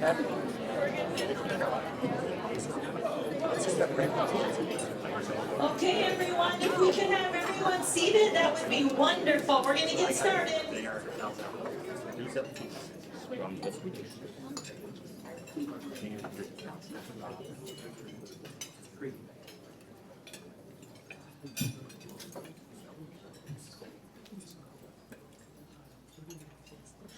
Okay, everyone, if we could have everyone seated, that would be wonderful. We're going to get started.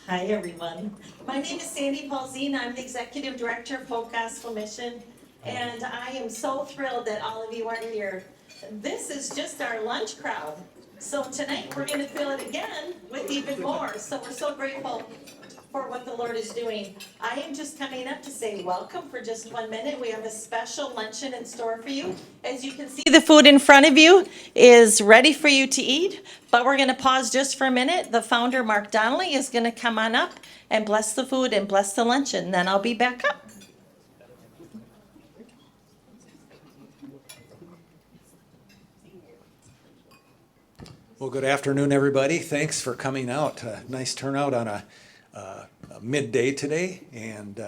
Hi, everyone. My name is Sandy Paulzine. I'm the Executive Director of HOH Gospel Mission, and I am so thrilled that all of you are here. This is just our lunch crowd. So tonight we're going to fill it again with even more. So we're so grateful for what the Lord is doing. I am just coming up to say welcome for just 1 minute. We have a special luncheon in store for you. As you can see, the food in front of you is ready for you to eat, but we're going to pause just for a minute. The founder, Mark Donnelly, is going to come on up and bless the food and bless the luncheon. Then I'll be back up. Well, good afternoon, everybody. Thanks for coming out. Nice turnout on a midday today, and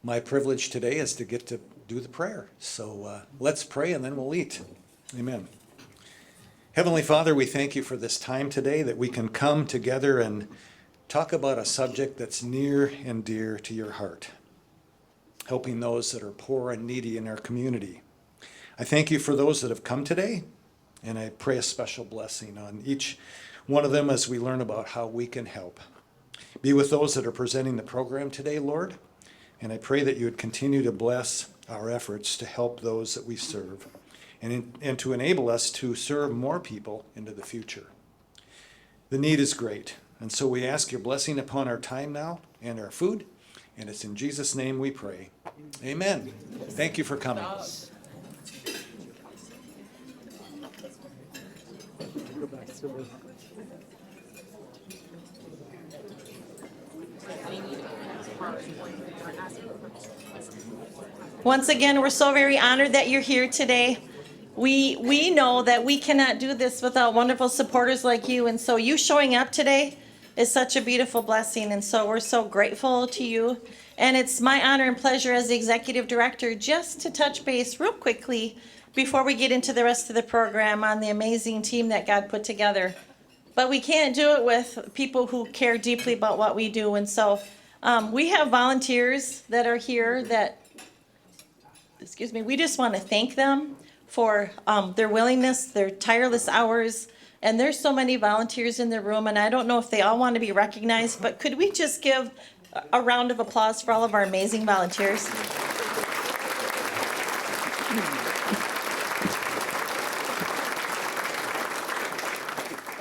my privilege today is to get to do the prayer. So let's pray and then we'll eat. Amen. Heavenly Father, we thank you for this time today that we can come together and talk about a subject that's near and dear to your heart, helping those that are poor and needy in our community. I thank you for those that have come today, and I pray a special blessing on each one of them as we learn about how we can help. Be with those that are presenting the program today, Lord, and I pray that you would continue to bless our efforts to help those that we serve and to enable us to serve more people into the future. The need is great, and so we ask your blessing upon our time now and our food, and it's in Jesus' name we pray. Amen. Thank you for coming. Once again, we're so very honored that you're here today. We know that we cannot do this without wonderful supporters like you, and so you showing up today is such a beautiful blessing, and so we're so grateful to you. And it's my honor and pleasure as the executive director just to touch base real quickly before we get into the rest of the program on the amazing team that God put together. But we can't do it with people who care deeply about what we do, and so we have volunteers that are here that, we just want to thank them for their willingness, their tireless hours, and there's so many volunteers in the room, and I don't know if they all want to be recognized, but could we just give a round of applause for all of our amazing volunteers?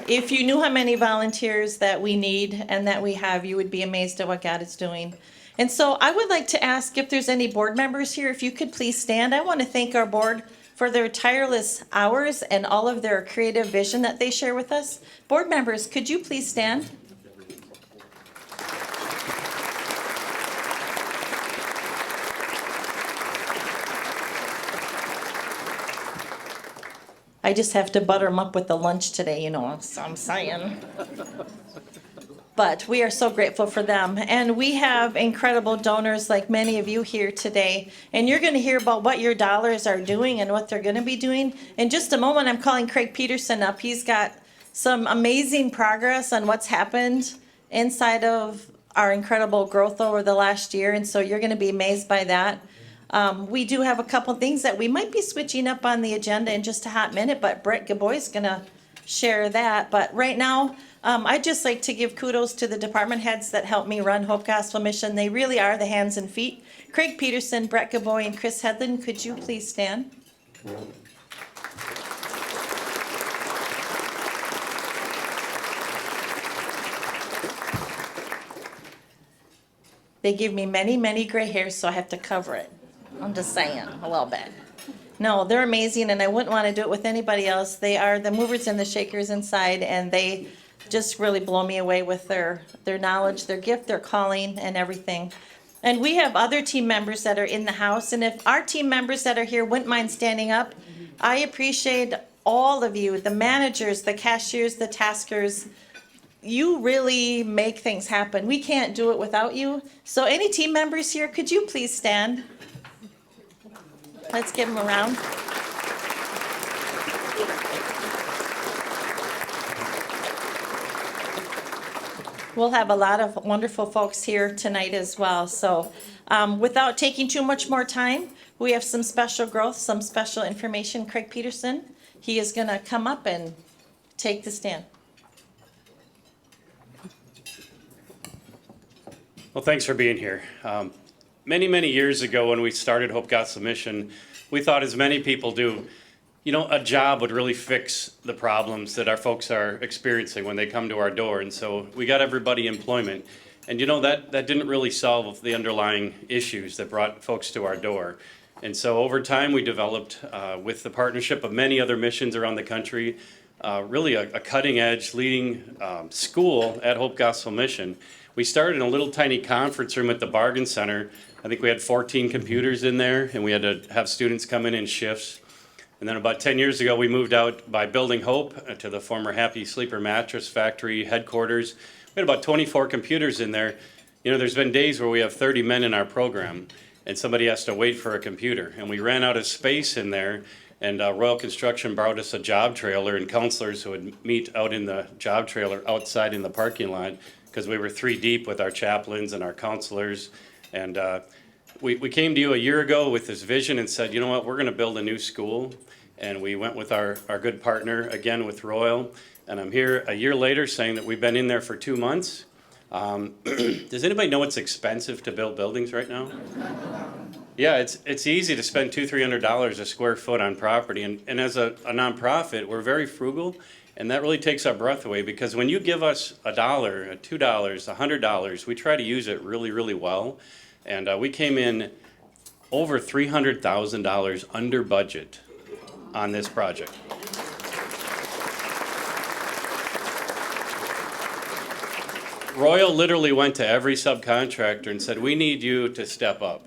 If you knew how many volunteers that we need and that we have, you would be amazed at what God is doing. And so I would like to ask if there's any board members here, if you could please stand. I want to thank our board for their tireless hours and all of their creative vision that they share with us. Board members, could you please stand? I just have to butter them up with the lunch today, you know, so I'm saying. But we are so grateful for them. And we have incredible donors like many of you here today. And you're going to hear about what your dollars are doing and what they're going to be doing. In just a moment, I'm calling Craig Peterson up. He's got some amazing progress on what's happened inside of our incredible growth over the last year. And so you're going to be amazed by that. We do have a couple things that we might be switching up on the agenda in just a hot minute, but Brett Gaboy is going to share that. But right now, I'd just like to give kudos to the department heads that help me run HOH Gospel Mission. They really are the hands and feet. Craig Peterson, Brett Gaboy, and Chris Hedlund, could you please stand? They give me many, many gray hairs, so I have to cover it. I'm just saying, a little bit. No, they're amazing, and I wouldn't want to do it with anybody else. They are the movers and the shakers inside, and they just really blow me away with their knowledge, their gift, their calling, and everything. And we have other team members that are in the house, and if our team members that are here wouldn't mind standing up, I appreciate all of you, the managers, the cashiers, the taskers, you really make things happen. We can't do it without you. So any team members here, could you please stand? Let's give them a round. We'll have a lot of wonderful folks here tonight as well. So without taking too much more time, we have some special growth, some special information. Craig Peterson, he is going to come up and take the stand. Well, thanks for being here. Many years ago when we started Hope Gospel Mission, we thought, as many people do, a job would really fix the problems that our folks are experiencing when they come to our door. And so we got everybody employment. And that didn't really solve the underlying issues that brought folks to our door. And so over time we developed, with the partnership of many other missions around the country, really a cutting edge leading school at Hope Gospel Mission. We started in a little tiny conference room at the Bargain Center. I think we had 14 computers in there, and we had to have students come in shifts. And then about 10 years ago, we moved out by Building Hope to the former Happy Sleeper Mattress Factory headquarters. We had about 24 computers in there. There's been days where we have 30 men in our program, and somebody has to wait for a computer. And we ran out of space in there, and Royal Construction borrowed us a job trailer, and counselors who would meet out in the job trailer outside in the parking lot, because we were 3 deep with our chaplains and our counselors. And we came to you a year ago with this vision and said, you know what, we're going to build a new school. And we went with our good partner, again with Royal. And I'm here a year later saying that we've been in there for 2 months. Does anybody know it's expensive to build buildings right now? Yeah, it's easy to spend $200-300 a square foot on property. And as a nonprofit, we're very frugal. And that really takes our breath away, because when you give us $1, $2, $100, we try to use it really well. And we came in over $300,000 under budget on this project. Royal literally went to every subcontractor and said, we need you to step up.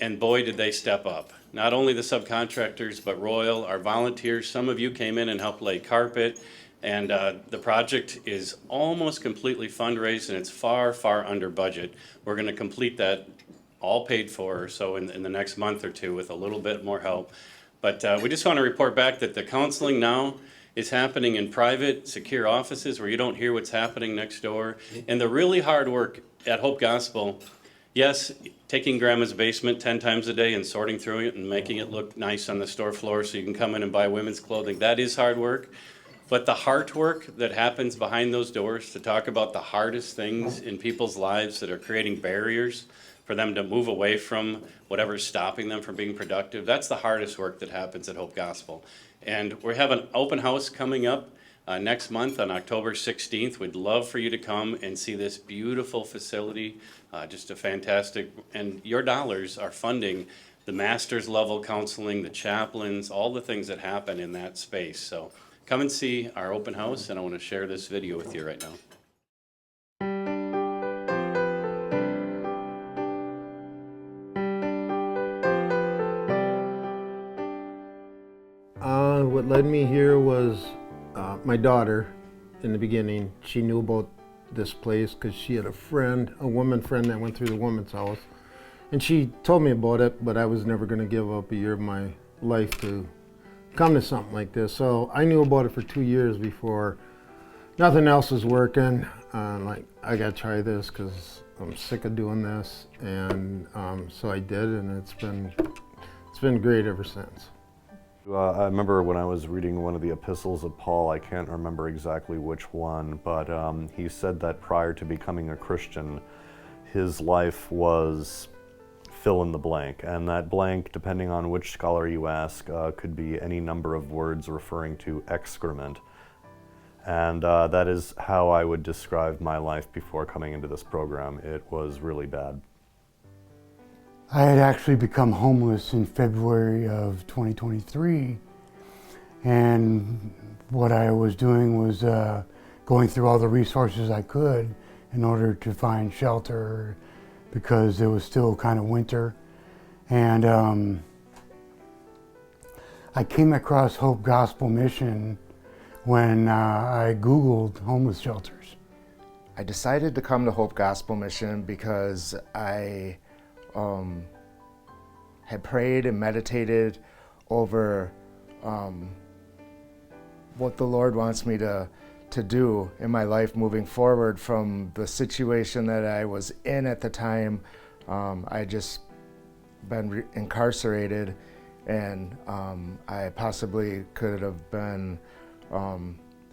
And boy, did they step up. Not only the subcontractors, but Royal, our volunteers. Some of you came in and helped lay carpet. And the project is almost completely fundraised, and it's far under budget. We're going to complete that all paid for, so in the next month or two, with a little bit more help. But we just want to report back that the counseling now is happening in private, secure offices where you don't hear what's happening next door. And the really hard work at Hope Gospel, yes, taking grandma's basement 10 times a day and sorting through it and making it look nice on the store floor so you can come in and buy women's clothing, that is hard work. But the heart work that happens behind those doors to talk about the hardest things in people's lives that are creating barriers for them to move away from whatever's stopping them from being productive, that's the hardest work that happens at Hope Gospel. And we have an open house coming up next month on October 16th. We'd love for you to come and see this beautiful facility, just a fantastic, and your dollars are funding the master's level counseling, the chaplains, all the things that happen in that space. So come and see our open house, and I want to share this video with you right now. What led me here was my daughter. In the beginning, she knew about this place because she had a woman friend that went through the woman's house. And she told me about it, but I was never going to give up a year of my life to come to something like this. So I knew about it for 2 years before nothing else was working. Like, I got to try this because I'm sick of doing this. And so I did, and it's been great ever since. I remember when I was reading one of the epistles of Paul, I can't remember exactly which one, but he said that prior to becoming a Christian, his life was fill in the blank. And that blank, depending on which scholar you ask, could be any number of words referring to excrement. And that is how I would describe my life before coming into this program. It was really bad. I had actually become homeless in February of 2023, and what I was doing was going through all the resources I could in order to find shelter, because it was still kind of winter. And I came across Hope Gospel Mission when I Googled homeless shelters. I decided to come to Hope Gospel Mission because I had prayed and meditated over what the Lord wants me to do in my life moving forward from the situation that I was in at the time. I just been incarcerated, and I possibly could have been,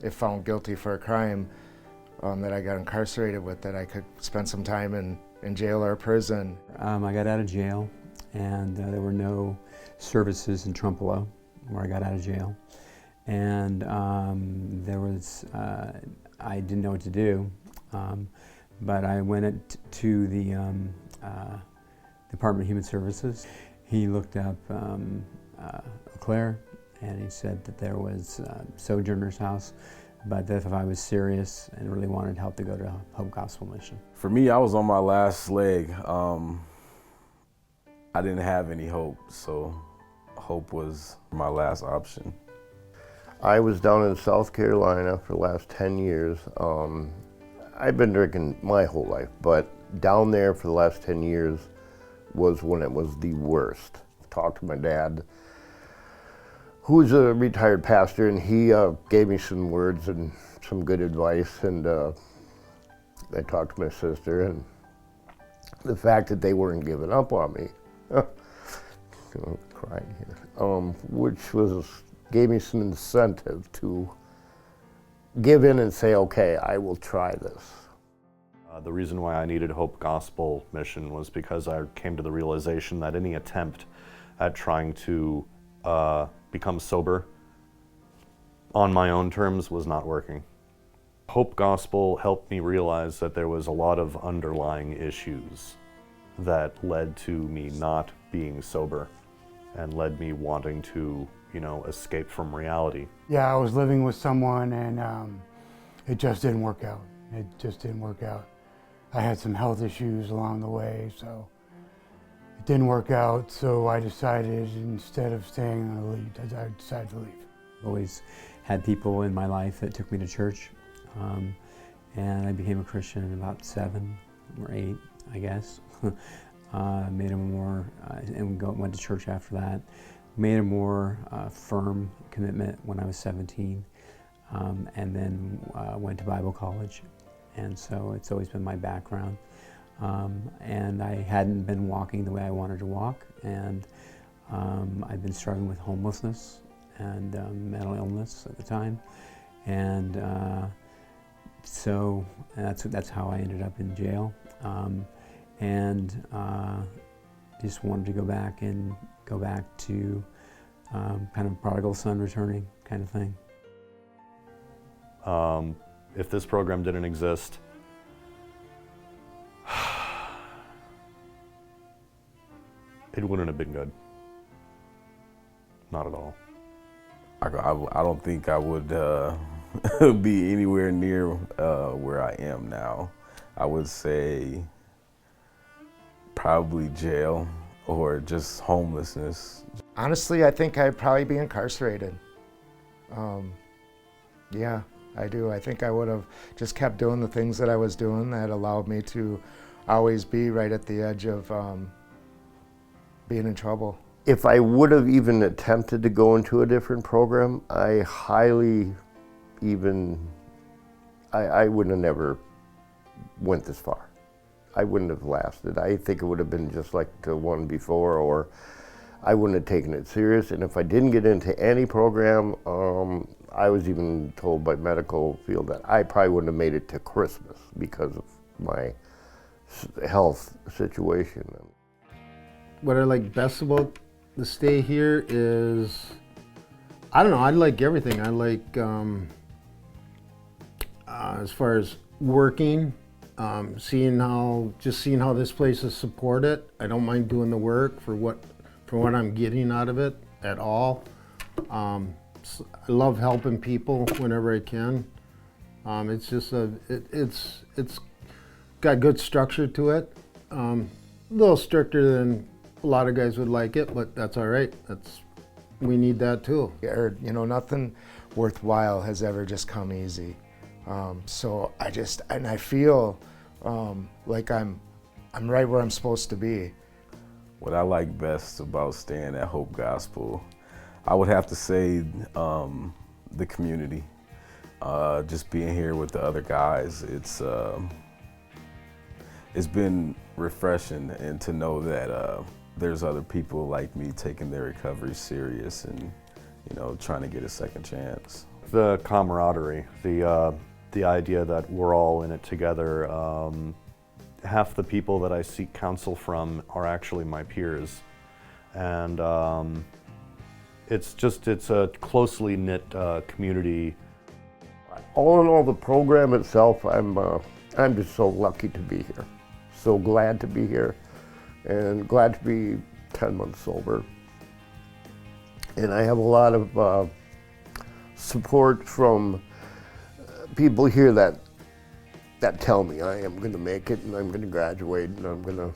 if found guilty for a crime that I got incarcerated with, that I could spend some time in jail or prison. I got out of jail, and there were no services in Trumpealo where I got out of jail. And there was, I didn't know what to do, but I went to the Department of Human Services. He looked up Claire, and he said that there was Sojourner's House, but that if I was serious and really wanted help, to go to Hope Gospel Mission. For me, I was on my last leg. I didn't have any hope, so hope was my last option. I was down in South Carolina for the last 10 years. I've been drinking my whole life, but down there for the last 10 years was when it was the worst. Talked to my dad, who's a retired pastor, and he gave me some words and some good advice, and I talked to my sister, and the fact that they weren't giving up on me, crying here, which gave me some incentive to give in and say, okay, I will try this. The reason why I needed Hope Gospel Mission was because I came to the realization that any attempt at trying to become sober on my own terms was not working. Hope Gospel helped me realize that there was a lot of underlying issues that led to me not being sober and led me wanting to, escape from reality. Yeah, I was living with someone, and it just didn't work out. It just didn't work out. I had some health issues along the way, so it didn't work out. So I decided, instead of staying on the lead, I decided to leave. Always had people in my life that took me to church, and I became a Christian in about 7 or 8, I guess. Made a more, and went to church after that. Made a more firm commitment when I was 17, and then went to Bible college. And so it's always been my background. And I hadn't been walking the way I wanted to walk, and I'd been struggling with homelessness and mental illness at the time. And so that's how I ended up in jail. Just wanted to go back to kind of prodigal son returning kind of thing. If this program didn't exist, it wouldn't have been good. Not at all. I don't think I would be anywhere near where I am now. I would say probably jail or just homelessness. Honestly, I think I'd probably be incarcerated. Yeah, I do. I think I would have just kept doing the things that I was doing that allowed me to always be right at the edge of being in trouble. If I would have even attempted to go into a different program, I wouldn't have never went this far. I wouldn't have lasted. I think it would have been just like the one before, or I wouldn't have taken it serious. And if I didn't get into any program, I was even told by medical field that I probably wouldn't have made it to Christmas because of my health situation. What I like best about the stay here is, I don't know, I like everything. I like, as far as working, seeing how this place is supported. I don't mind doing the work for what I'm getting out of it at all. I love helping people whenever I can. It's just it's got good structure to it. A little stricter than a lot of guys would like it, but that's all right. We need that too. Nothing worthwhile has ever just come easy. So I feel like I'm right where I'm supposed to be. What I like best about staying at Hope Gospel, I would have to say the community. Just being here with the other guys, it's been refreshing, and to know that there's other people like me taking their recovery serious and trying to get a second chance. The camaraderie, the idea that we're all in it together. Half the people that I seek counsel from are actually my peers, and it's a closely knit community. All in all, the program itself, I'm just so lucky to be here. So glad to be here, and glad to be 10 months sober. And I have a lot of support from people here that tell me I am going to make it, and I'm going to graduate, and I'm going to,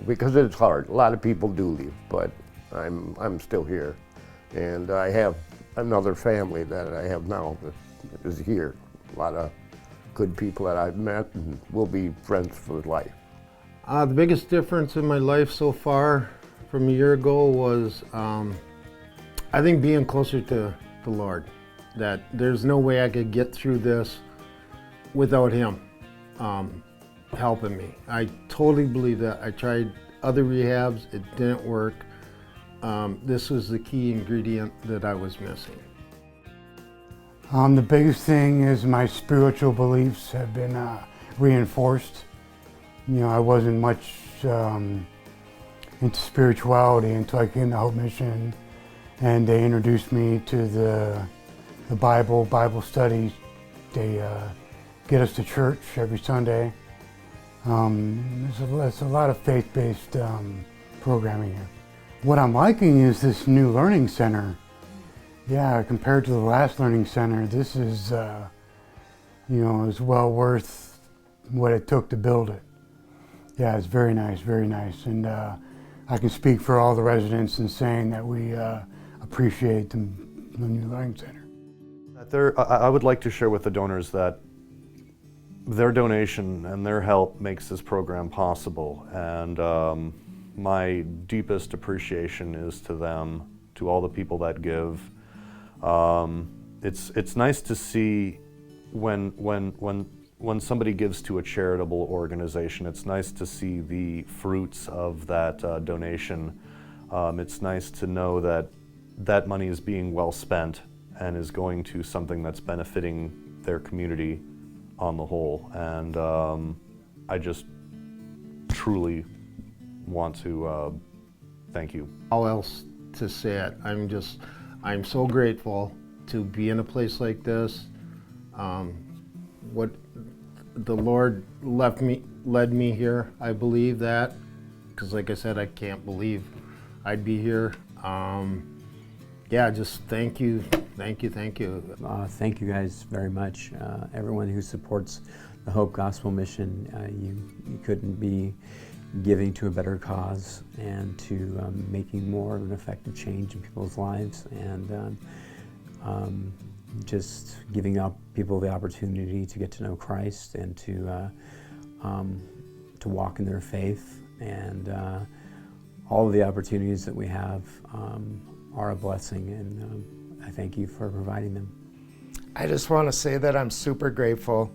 because it's hard. A lot of people do leave, but I'm still here, and I have another family that I have now that is here. A lot of good people that I've met and will be friends for life. The biggest difference in my life so far from a year ago was I think being closer to the Lord. That there's no way I could get through this without Him helping me. I totally believe that. I tried other rehabs, it didn't work. This was the key ingredient that I was missing. The biggest thing is my spiritual beliefs have been reinforced. I wasn't much into spirituality until I came to Hope Mission, and they introduced me to the Bible studies. They get us to church every Sunday. There's a lot of faith-based programming here. What I'm liking is this new learning center. Yeah, compared to the last learning center, this is, is well worth what it took to build it. Yeah, it's very nice, and I can speak for all the residents in saying that we appreciate the new learning center. I would like to share with the donors that their donation and their help makes this program possible, and my deepest appreciation is to them, to all the people that give. It's nice to see when somebody gives to a charitable organization. It's nice to see the fruits of that donation. It's nice to know that that money is being well spent and is going to something that's benefiting their community on the whole. And I just truly want to thank you. How else to say it? I'm so grateful to be in a place like this. What the Lord led me here, I believe that, because like I said, I can't believe I'd be here. Just thank you. Thank you guys very much. Everyone who supports the Hope Gospel Mission, you couldn't be giving to a better cause and to making more of an effective change in people's lives, and just giving up people the opportunity to get to know Christ and to walk in their faith, and all of the opportunities that we have are a blessing, and I thank you for providing them. I just want to say that I'm super grateful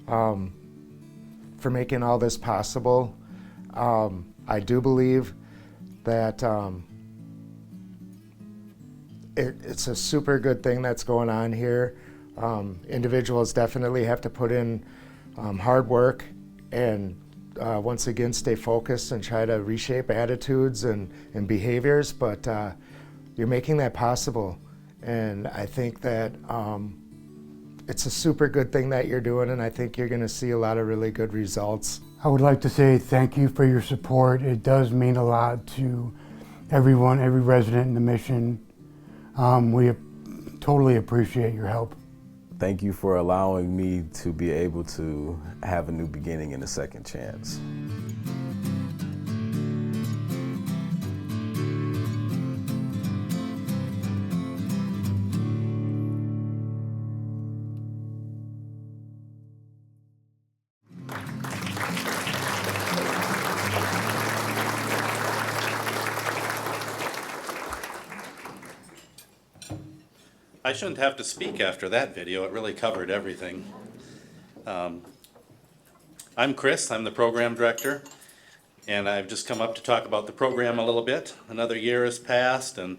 for making all this possible. I do believe that it's a super good thing that's going on here. Individuals definitely have to put in hard work and once again stay focused and try to reshape attitudes and behaviors, but you're making that possible. And I think that it's a super good thing that you're doing, and I think you're going to see a lot of really good results. I would like to say thank you for your support. It does mean a lot to everyone, every resident in the mission. We totally appreciate your help. Thank you for allowing me to be able to have a new beginning and a second chance. I shouldn't have to speak after that video. It really covered everything. I'm Chris. I'm the program director, and I've just come up to talk about the program a little bit. Another year has passed, and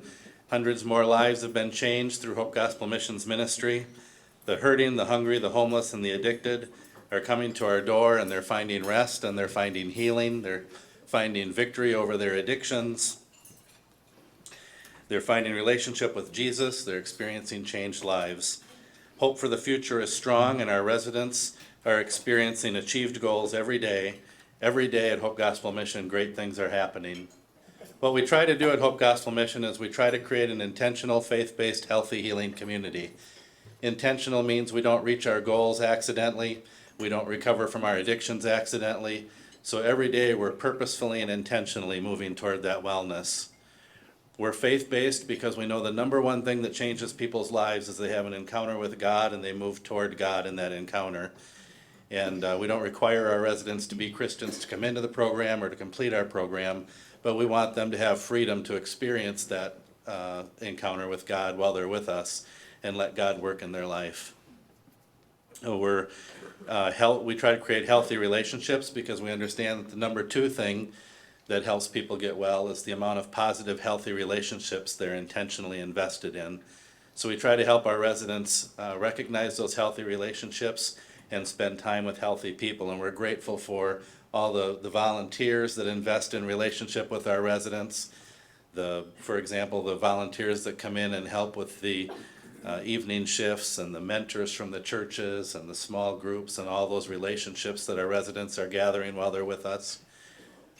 hundreds more lives have been changed through Hope Gospel Missions ministry. The hurting, the hungry, the homeless, and the addicted are coming to our door, and they're finding rest, and they're finding healing. They're finding victory over their addictions. They're finding relationship with Jesus. They're experiencing changed lives. Hope for the future is strong, and our residents are experiencing achieved goals every day. Every day at Hope Gospel Mission, great things are happening. What we try to do at Hope Gospel Mission is we try to create an intentional, faith-based, healthy, healing community. Intentional means we don't reach our goals accidentally. We don't recover from our addictions accidentally. So every day we're purposefully and intentionally moving toward that wellness. We're faith-based because we know the number one thing that changes people's lives is they have an encounter with God and they move toward God in that encounter. And we don't require our residents to be Christians to come into the program or to complete our program, but we want them to have freedom to experience that encounter with God while they're with us and let God work in their life. We try to create healthy relationships because we understand that the number two thing that helps people get well is the amount of positive, healthy relationships they're intentionally invested in. So we try to help our residents recognize those healthy relationships and spend time with healthy people. And we're grateful for all the volunteers that invest in relationship with our residents. For example, the volunteers that come in and help with the evening shifts, and the mentors from the churches and the small groups and all those relationships that our residents are gathering while they're with us.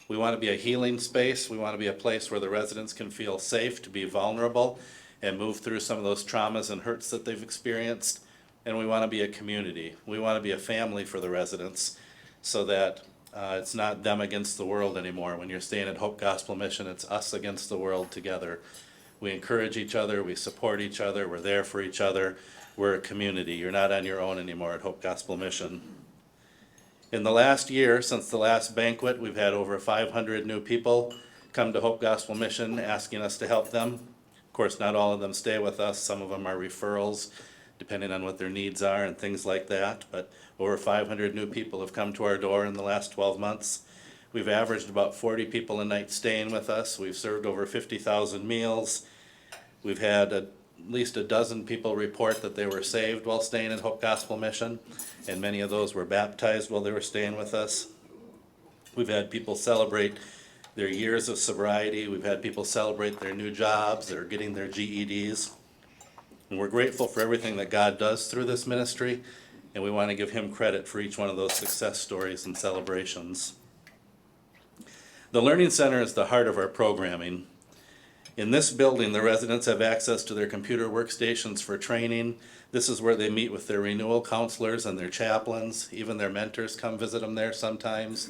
We want to be a healing space. We want to be a place where the residents can feel safe to be vulnerable and move through some of those traumas and hurts that they've experienced. And we want to be a community. We want to be a family for the residents so that it's not them against the world anymore. When you're staying at Hope Gospel Mission, it's us against the world together. We encourage each other, we support each other, we're there for each other. We're a community. You're not on your own anymore at Hope Gospel Mission. In the last year, since the last banquet, we've had over 500 new people come to Hope Gospel Mission asking us to help them. Of course, not all of them stay with us. Some of them are referrals, depending on what their needs are and things like that. But over 500 new people have come to our door in the last 12 months. We've averaged about 40 people a night staying with us. We've served over 50,000 meals. We've had at least a dozen people report that they were saved while staying at Hope Gospel Mission, and many of those were baptized while they were staying with us. We've had people celebrate their years of sobriety. We've had people celebrate their new jobs. They're getting their GEDs. And we're grateful for everything that God does through this ministry, and we want to give Him credit for each one of those success stories and celebrations. The Learning Center is the heart of our programming. In this building, the residents have access to their computer workstations for training. This is where they meet with their renewal counselors and their chaplains. Even their mentors come visit them there sometimes.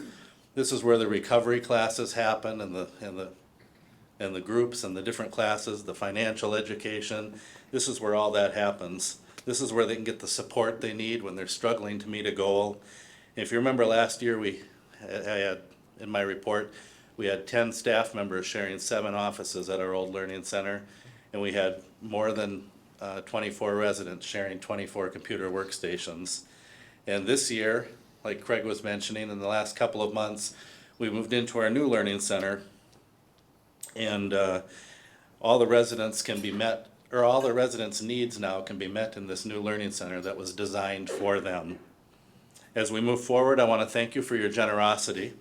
This is where the recovery classes happen, and the groups and the different classes, the financial education. This is where all that happens. This is where they can get the support they need when they're struggling to meet a goal. If you remember last year, I had in my report, we had 10 staff members sharing 7 offices at our old learning center, and we had more than 24 residents sharing 24 computer workstations. And this year, like Craig was mentioning, in the last couple of months, we moved into our new learning center, and all the residents can be met, or all the residents' needs now can be met in this new learning center that was designed for them. As we move forward, I want to thank you for your generosity.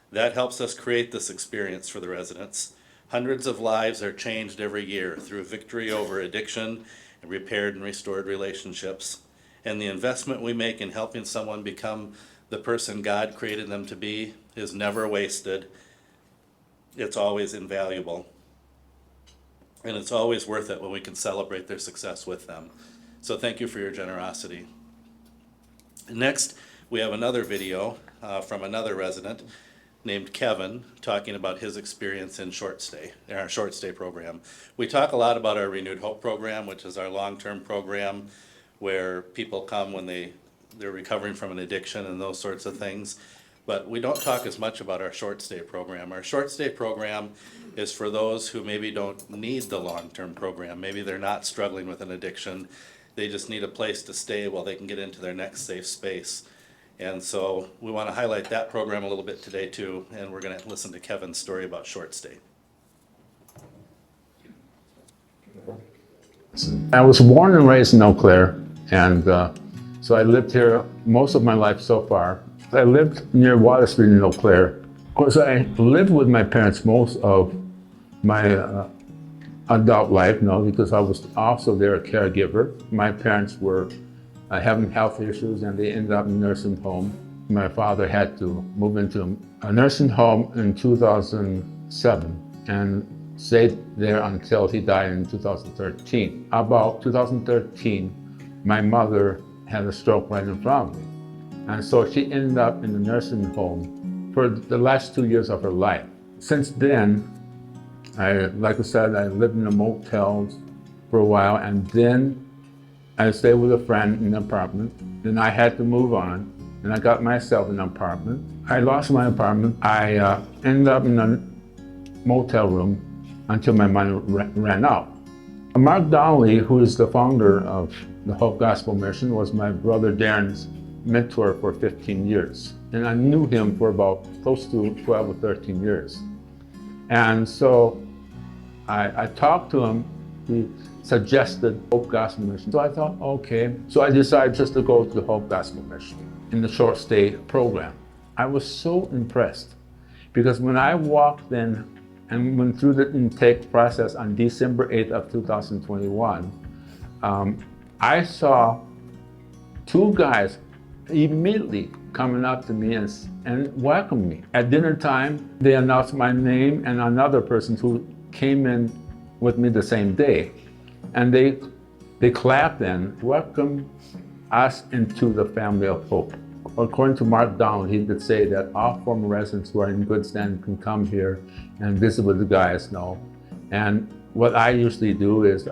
That helps us create this experience for the residents. Hundreds of lives are changed every year through victory over addiction and repaired and restored relationships. And the investment we make in helping someone become the person God created them to be is never wasted. It's always invaluable. And it's always worth it when we can celebrate their success with them. So thank you for your generosity. Next, we have another video from another resident named Kevin talking about his experience in our short stay program. We talk a lot about our Renewed Hope program, which is our long-term program where people come when they're recovering from an addiction and those sorts of things. but we don't talk as much about our short stay program. Our short stay program is for those who maybe don't need the long-term program. Maybe they're not struggling with an addiction. They just need a place to stay while they can get into their next safe space. And so we want to highlight that program a little bit today too, and we're going to listen to Kevin's story about short stay. I was born and raised in Eau Claire, and so I lived here most of my life so far. I lived near Water Street in Eau Claire. Of course, I lived with my parents most of my adult life, because I was also their caregiver. My parents were having health issues, and they ended up in a nursing home. My father had to move into a nursing home in 2007 and stayed there until he died in 2013. About 2013, my mother had a stroke right in front of me. And so she ended up in the nursing home for the last 2 years of her life. Since then, like I said, I lived in a motel for a while, and then I stayed with a friend in an apartment. Then I had to move on, and I got myself an apartment. I lost my apartment. I ended up in a motel room until my money ran out. Mark Donnelly, who is the founder of the Hope Gospel Mission, was my brother Darren's mentor for 15 years. And I knew him for about close to 12 or 13 years. And so I talked to him. He suggested Hope Gospel Mission. So I thought, okay. So I decided just to go to the Hope Gospel Mission in the short stay program. I was so impressed because when I walked in and went through the intake process on December 8th of 2021, I saw two guys immediately coming up to me and welcomed me. At dinner time, they announced my name and another person who came in with me the same day. And they clapped and welcomed us into the family of hope. According to Mark Donnelly, he did say that all former residents who are in good standing can come here and visit with the guys now. And what I usually do is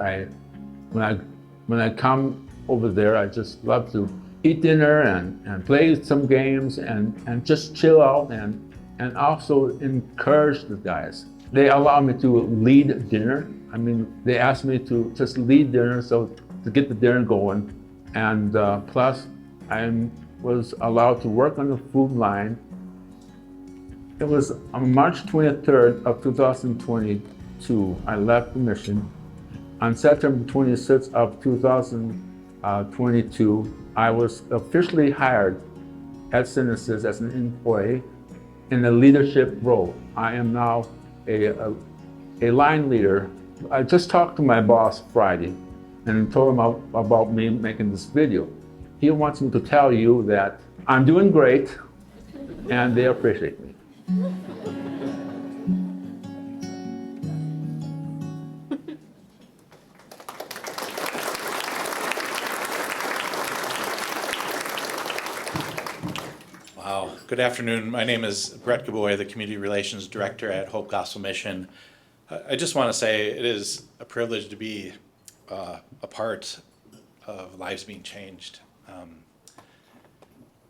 when I come over there, I just love to eat dinner and play some games and just chill out and also encourage the guys. They allow me to lead dinner. I mean, they asked me to just lead dinner, so to get the dinner going. And plus, I was allowed to work on the food line. It was on March 23rd of 2022, I left the mission. On September 26th of 2022, I was officially hired at Synesis as an employee in a leadership role. I am now a line leader. I just talked to my boss Friday and told him about me making this video. He wants me to tell you that I'm doing great and they appreciate me. Wow. Good afternoon. My name is Brett Gaboy, the Community Relations Director at Hope Gospel Mission. I just want to say it is a privilege to be a part of lives being changed.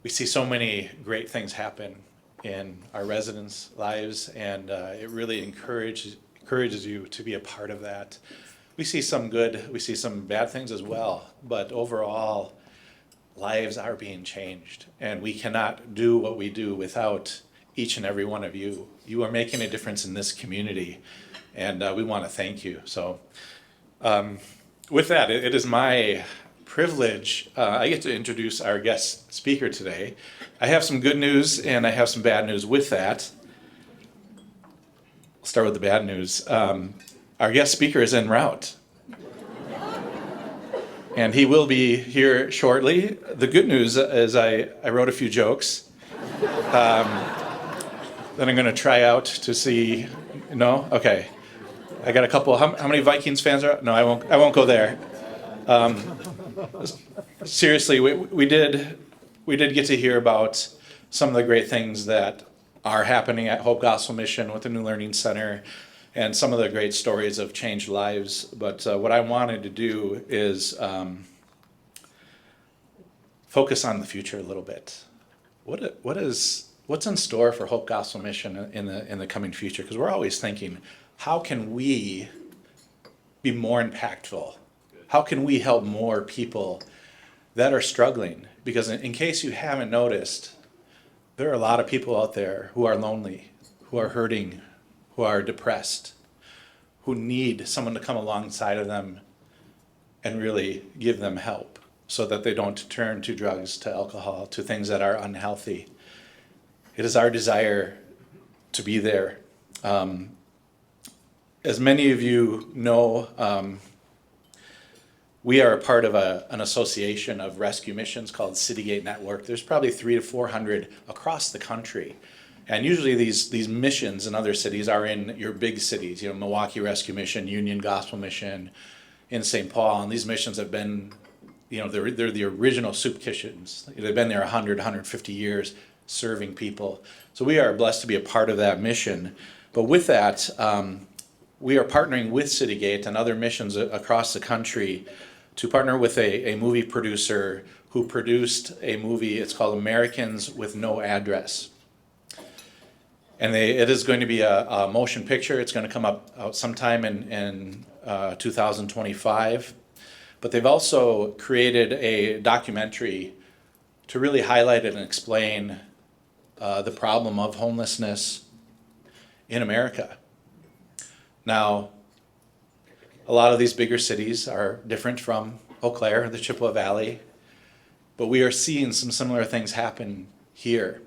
We see so many great things happen in our residents' lives, and it really encourages you to be a part of that. We see some good, we see some bad things as well, but overall, lives are being changed, and we cannot do what we do without each and every one of you. You are making a difference in this community, and we want to thank you. So with that, it is my privilege. I get to introduce our guest speaker today. I have some good news and I have some bad news with that. I'll start with the bad news. Our guest speaker is en route. And he will be here shortly. The good news is I wrote a few jokes that I'm going to try out to see. No? Okay. I got a couple. How many Vikings fans are? No, I won't go there. Seriously, we did get to hear about some of the great things that are happening at Hope Gospel Mission with the New Learning Center and some of the great stories of changed lives. But what I wanted to do is focus on the future a little bit. What is what's in store for Hope Gospel Mission in the coming future? Because we're always thinking, how can we be more impactful? How can we help more people that are struggling? Because in case you haven't noticed, there are a lot of people out there who are lonely, who are hurting, who are depressed, who need someone to come alongside of them and really give them help so that they don't turn to drugs, to alcohol, to things that are unhealthy. It is our desire to be there. As many of you know, we are a part of an association of rescue missions called Citygate Network. There's probably 300 to 400 across the country. And usually these missions in other cities are in your big cities, Milwaukee Rescue Mission, Union Gospel Mission, in St. Paul. And these missions have been, they're the original soup kitchens. They've been there 100, 150 years serving people. So we are blessed to be a part of that mission. But with that, we are partnering with Citygate and other missions across the country to partner with a movie producer who produced a movie. It's called Americans with No Address. And it is going to be a motion picture. It's going to come out sometime in 2025. But they've also created a documentary to really highlight and explain the problem of homelessness in America. Now, a lot of these bigger cities are different from Eau Claire, the Chippewa Valley, but we are seeing some similar things happen here.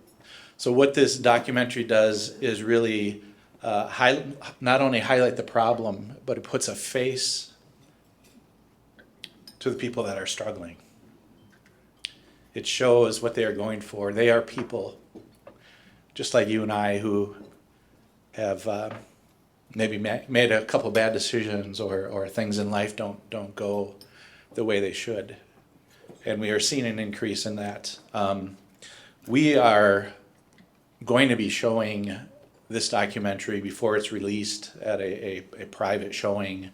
So what this documentary does is really not only highlight the problem, but it puts a face to the people that are struggling. It shows what they are going for. They are people, just like you and I, who have maybe made a couple bad decisions or things in life don't go the way they should. And we are seeing an increase in that. We are going to be showing this documentary before it's released at a private showing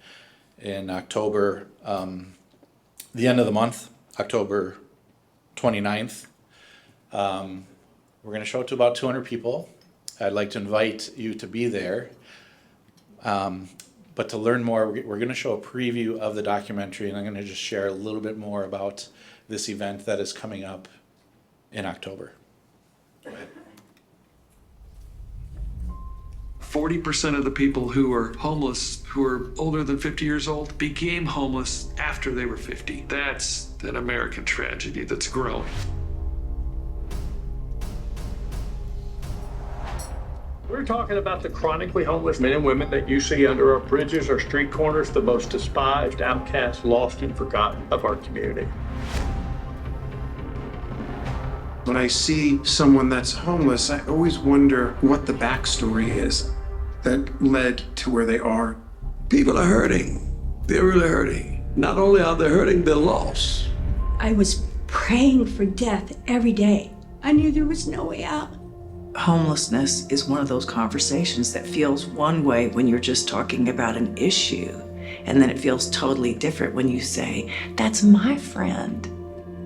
in October, the end of the month, October 29th. We're going to show it to about 200 people. I'd like to invite you to be there. But to learn more, we're going to show a preview of the documentary, and I'm going to just share a little bit more about this event that is coming up in October. Go ahead. 40% of the people who are homeless, who are older than 50 years old, became homeless after they were 50. That's an American tragedy that's growing. We're talking about the chronically homeless men and women that you see under our bridges or street corners, the most despised, outcast, lost, and forgotten of our community. When I see someone that's homeless, I always wonder what the backstory is that led to where they are. People are hurting. They're really hurting. Not only are they hurting, they're lost. I was praying for death every day. I knew there was no way out. Homelessness is one of those conversations that feels one way when you're just talking about an issue, and then it feels totally different when you say, "That's my friend."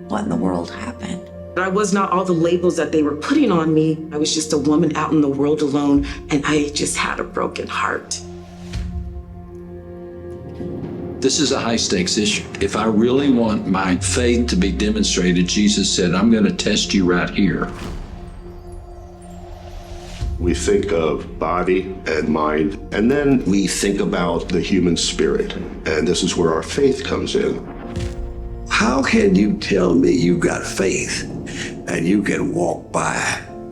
What in the world happened? I was not all the labels that they were putting on me. I was just a woman out in the world alone, and I just had a broken heart. This is a high-stakes issue. If I really want my faith to be demonstrated, Jesus said, I'm going to test you right here. We think of body and mind, and then we think about the human spirit. And this is where our faith comes in. How can you tell me you got faith and you can walk by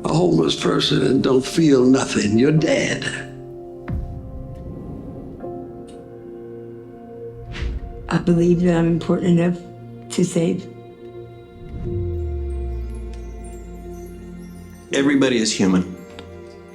a homeless person and don't feel nothing? You're dead. I believe that I'm important enough to save. Everybody is human.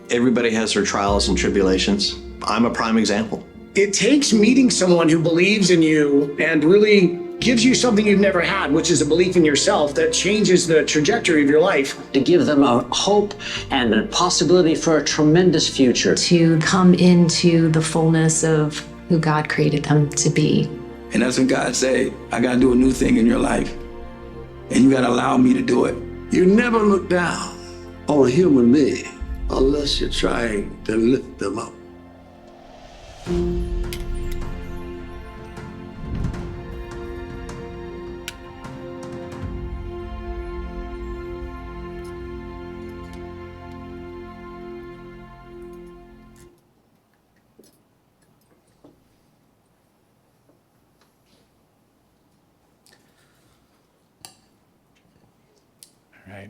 Everybody has their trials and tribulations. I'm a prime example. It takes meeting someone who believes in you and really gives you something you've never had, which is a belief in yourself that changes the trajectory of your life. To give them a hope and a possibility for a tremendous future. To come into the fullness of who God created them to be. And that's when God said, I got to do a new thing in your life. And you got to allow me to do it. You never look down on a human being unless you're trying to lift them up. All right.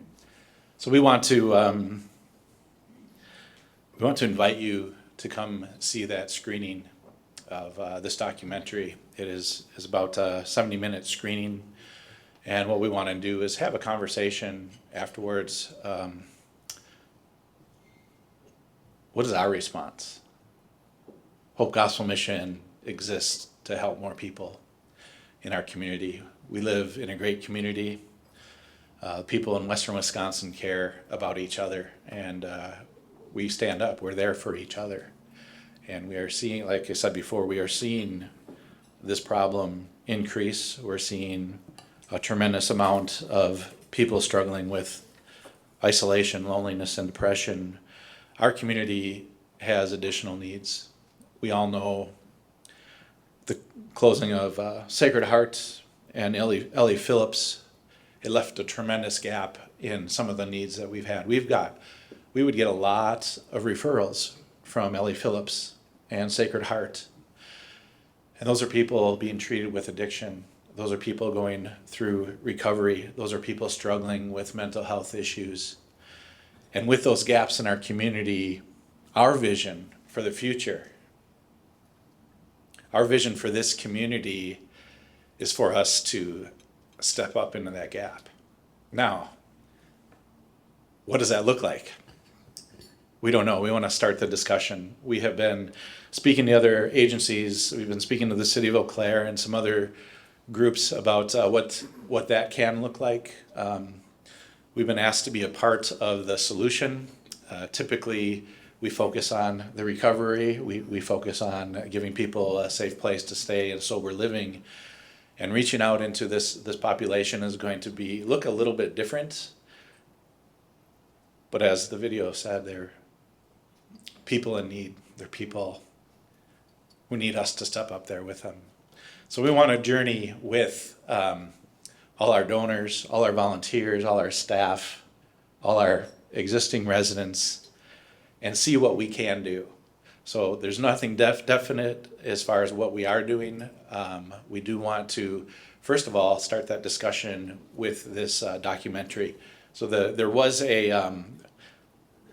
So we want to invite you to come see that screening of this documentary. It is about a 70-minute screening, and what we want to do is have a conversation afterwards. What is our response? Hope Gospel Mission exists to help more people in our community. We live in a great community. People in Western Wisconsin care about each other, and we stand up. We're there for each other. And we are seeing, like I said before, we are seeing this problem increase. We're seeing a tremendous amount of people struggling with isolation, loneliness, and depression. Our community has additional needs. We all know the closing of Sacred Heart and Ellie Phillips. It left a tremendous gap in some of the needs that we've had. We would get a lot of referrals from Ellie Phillips and Sacred Heart. And those are people being treated with addiction. Those are people going through recovery. Those are people struggling with mental health issues. And with those gaps in our community, our vision for the future, our vision for this community is for us to step up into that gap. Now, what does that look like? We don't know. We want to start the discussion. We have been speaking to other agencies. We've been speaking to the City of Eau Claire and some other groups about what that can look like. We've been asked to be a part of the solution. Typically, we focus on the recovery. We focus on giving people a safe place to stay and sober living. And reaching out into this population is going to look a little bit different. But as the video said, they're people in need. They're people who need us to step up there with them. So we want to journey with all our donors, all our volunteers, all our staff, all our existing residents, and see what we can do. So there's nothing definite as far as what we are doing. We do want to, first of all, start that discussion with this documentary. So there was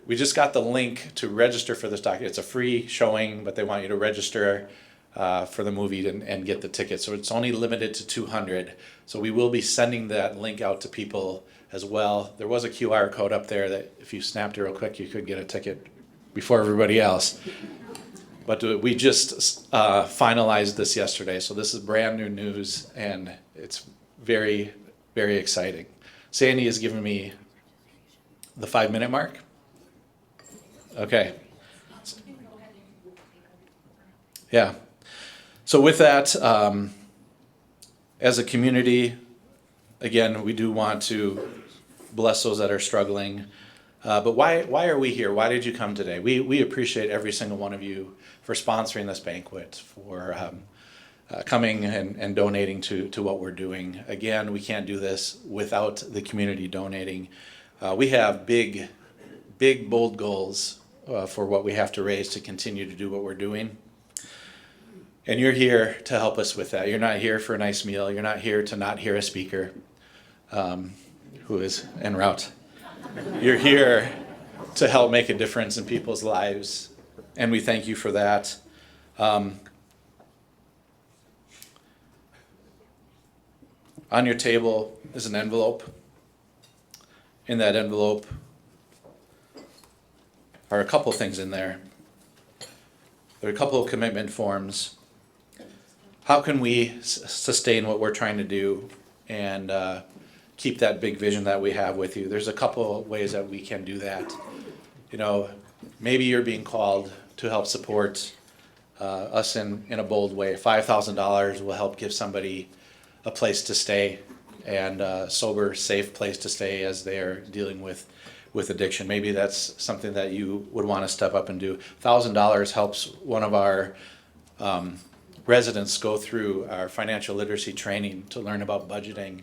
we just got the link to register for this documentary. It's a free showing, but they want you to register for the movie and get the ticket. So it's only limited to 200. So we will be sending that link out to people as well. There was a QR code up there that if you snapped it real quick, you could get a ticket before everybody else. But we just finalized this yesterday. So this is brand new news, and it's very, very exciting. Sandy has given me the 5-minute mark. Okay. Yeah. So with that, as a community, again, we do want to bless those that are struggling. But why are we here? Why did you come today? We appreciate every single one of you for sponsoring this banquet, for coming and donating to what we're doing. Again, we can't do this without the community donating. We have big, bold goals for what we have to raise to continue to do what we're doing. And you're here to help us with that. You're not here for a nice meal. You're not here to not hear a speaker who is en route. You're here to help make a difference in people's lives, and we thank you for that. On your table is an envelope. In that envelope are a couple things in there. There are a couple of commitment forms. How can we sustain what we're trying to do and keep that big vision that we have with you? There's a couple of ways that we can do that. You know, maybe you're being called to help support us in a bold way. $5,000 will help give somebody a place to stay and a sober, safe place to stay as they are dealing with with addiction. Maybe that's something that you would want to step up and do. $1,000 helps one of our residents go through our financial literacy training to learn about budgeting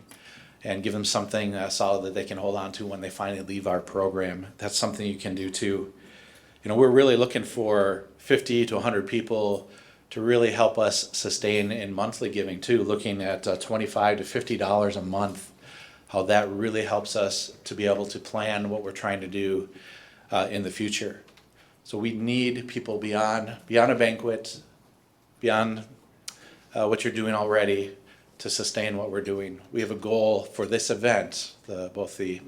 and give them something solid that they can hold on to when they finally leave our program. That's something you can do too. You know, we're really looking for 50 to 100 people to really help us sustain in monthly giving too, looking at $25 to $50 a month, how that really helps us to be able to plan what we're trying to do in the future. So we need people beyond a banquet, beyond what you're doing already, to sustain what we're doing. We have a goal for this event, both the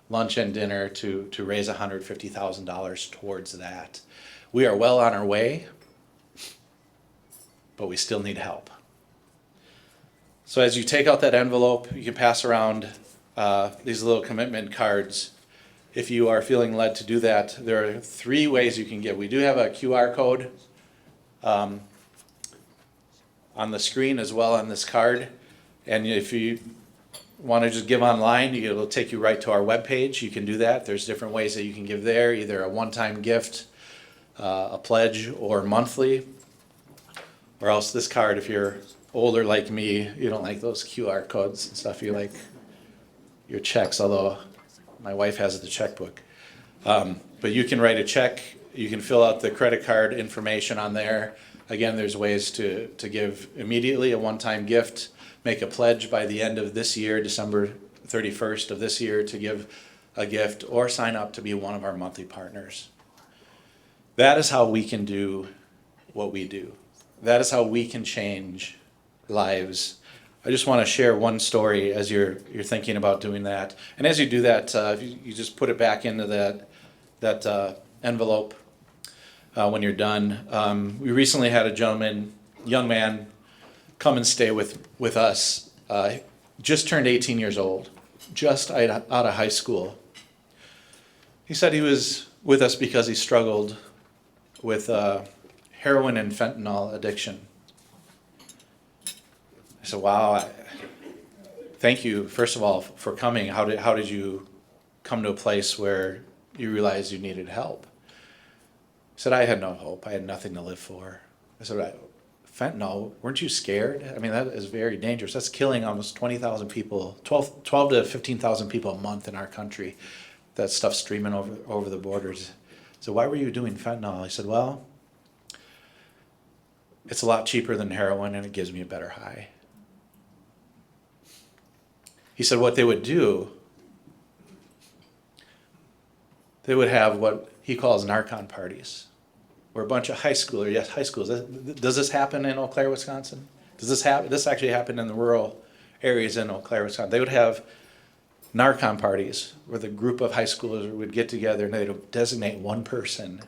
lunch and dinner, to raise $150,000 towards that. We are well on our way, but we still need help. So as you take out that envelope, you can pass around these little commitment cards. If you are feeling led to do that, there are 3 ways you can give. We do have a QR code on the screen as well on this card. And if you want to just give online, it'll take you right to our webpage. You can do that. There's different ways that you can give there, either a one-time gift, a pledge, or monthly. Or else this card, if you're older like me, you don't like those QR codes and stuff. You like your checks, although my wife has the checkbook. But you can write a check. You can fill out the credit card information on there. Again, there's ways to give immediately, a one-time gift, make a pledge by the end of this year, December 31st of this year, to give a gift, or sign up to be one of our monthly partners. That is how we can do what we do. That is how we can change lives. I just want to share one story as you're thinking about doing that. And as you do that, you just put it back into that envelope when you're done. We recently had a young man, come and stay with us. Just turned 18 years old, just out of high school. He said he was with us because he struggled with heroin and fentanyl addiction. I said, wow, thank you, first of all, for coming. How did you come to a place where you realized you needed help? He said, I had no hope. I had nothing to live for. I said, fentanyl, weren't you scared? I mean, that is very dangerous. That's killing almost 20,000 people, 12 to 15,000 people a month in our country. That stuff's streaming over the borders. So why were you doing fentanyl? I said, well, it's a lot cheaper than heroin and it gives me a better high. He said what they would do, they would have what he calls narcon parties, where a bunch of high schools. Does this happen in Eau Claire, Wisconsin? Does this happen? This actually happened in the rural areas in Eau Claire, Wisconsin. They would have narcon parties where the group of high schoolers would get together and they would designate one person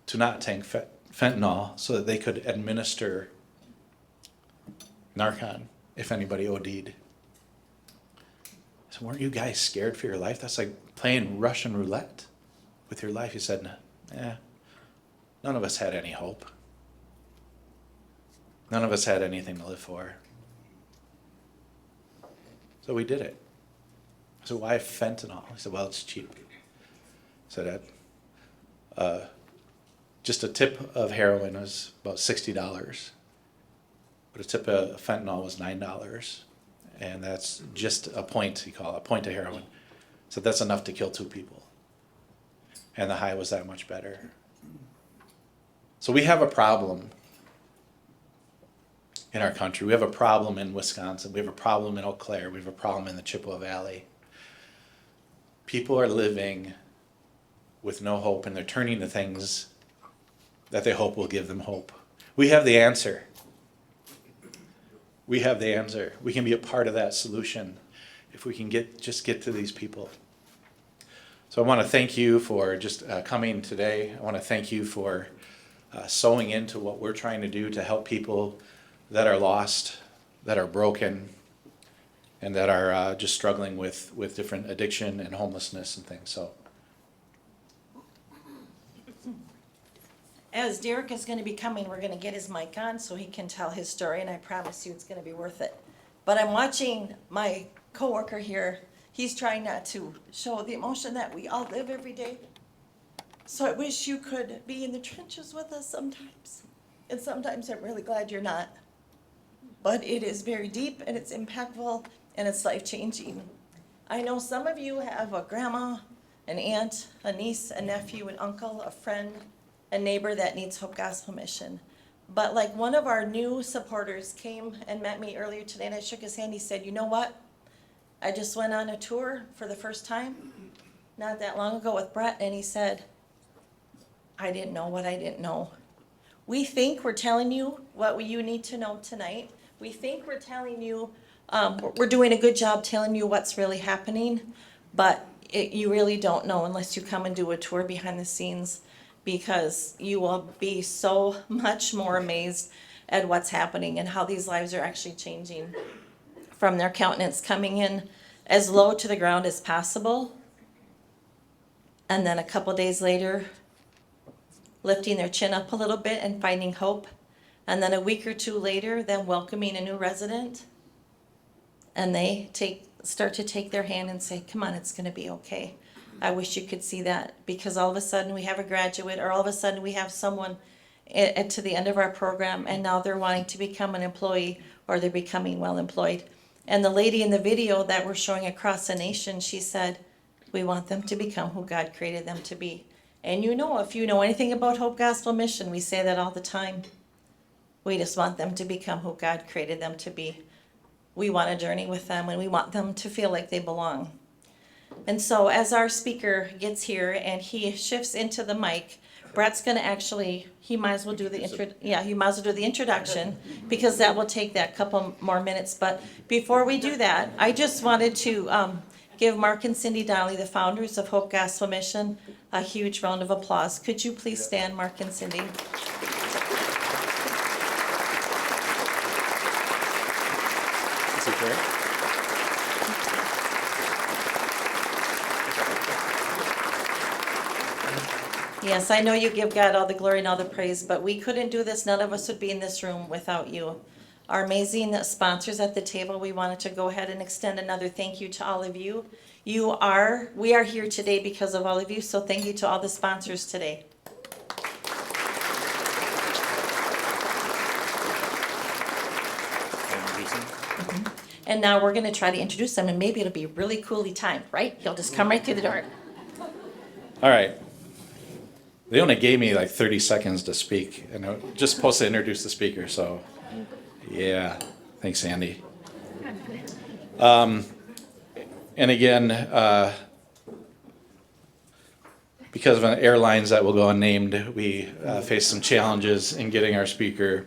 to not take fentanyl so that they could administer Narcan if anybody OD'd. So weren't you guys scared for your life? That's like playing Russian roulette with your life. He said, none of us had any hope. None of us had anything to live for. So we did it. I said, why fentanyl? He said, well, it's cheap. I said, just a tip of heroin was about $60, but a tip of fentanyl was $9. And that's just a point, he called it, a point of heroin. So that's enough to kill 2 people. And the high was that much better. So we have a problem in our country. We have a problem in Wisconsin. We have a problem in Eau Claire. We have a problem in the Chippewa Valley. People are living with no hope, and they're turning to things that they hope will give them hope. We have the answer. We have the answer. We can be a part of that solution if we can just get to these people. So I want to thank you for just coming today. I want to thank you for sewing into what we're trying to do to help people that are lost, that are broken, and that are just struggling with different addiction and homelessness and things. So, as Derek is going to be coming, we're going to get his mic on so he can tell his story, and I promise you it's going to be worth it. But I'm watching my coworker here. he's trying not to show the emotion that we all live every day. So I wish you could be in the trenches with us sometimes. And sometimes I'm really glad you're not. But it is very deep and it's impactful and it's life-changing. I know some of you have a grandma, an aunt, a niece, a nephew, an uncle, a friend, a neighbor that needs Hope Gospel Mission. But like one of our new supporters came and met me earlier today and I shook his hand. He said, you know what? I just went on a tour for the first time not that long ago with Brett, and he said, I didn't know what I didn't know. We think we're telling you what you need to know tonight. We think we're telling you, we're doing a good job telling you what's really happening, but you really don't know unless you come and do a tour behind the scenes, because you will be so much more amazed at what's happening and how these lives are actually changing from their countenance coming in as low to the ground as possible, and then a couple days later lifting their chin up a little bit and finding hope, and then a week or two later them welcoming a new resident, and they start to take their hand and say, come on, it's going to be okay. I wish you could see that, because all of a sudden we have a graduate, or all of a sudden we have someone to the end of our program, and now they're wanting to become an employee, or they're becoming well employed. And the lady in the video that we're showing across the nation, she said, we want them to become who God created them to be. And you know, if you know anything about Hope Gospel Mission, we say that all the time. We just want them to become who God created them to be. We want a journey with them, and we want them to feel like they belong. And so as our speaker gets here and he shifts into the mic, Brett's going to actually, he might as well do the introduction, because that will take that couple more minutes. But before we do that, I just wanted to give Mark and Cindy Donnelly, the founders of Hope Gospel Mission, a huge round of applause. Could you please stand, Mark and Cindy? Yes, I know you give God all the glory and all the praise, but we couldn't do this. None of us would be in this room without you. Our amazing sponsors at the table, we wanted to go ahead and extend another thank you to all of you. We are here today because of all of you, so thank you to all the sponsors today. And now we're going to try to introduce them, and maybe it'll be really coolly timed, right? He'll just come right through the door. All right. They only gave me like 30 seconds to speak, and I'm just supposed to introduce the speaker, so yeah. Thanks, Andy. And again, because of airlines that will go unnamed, we faced some challenges in getting our speaker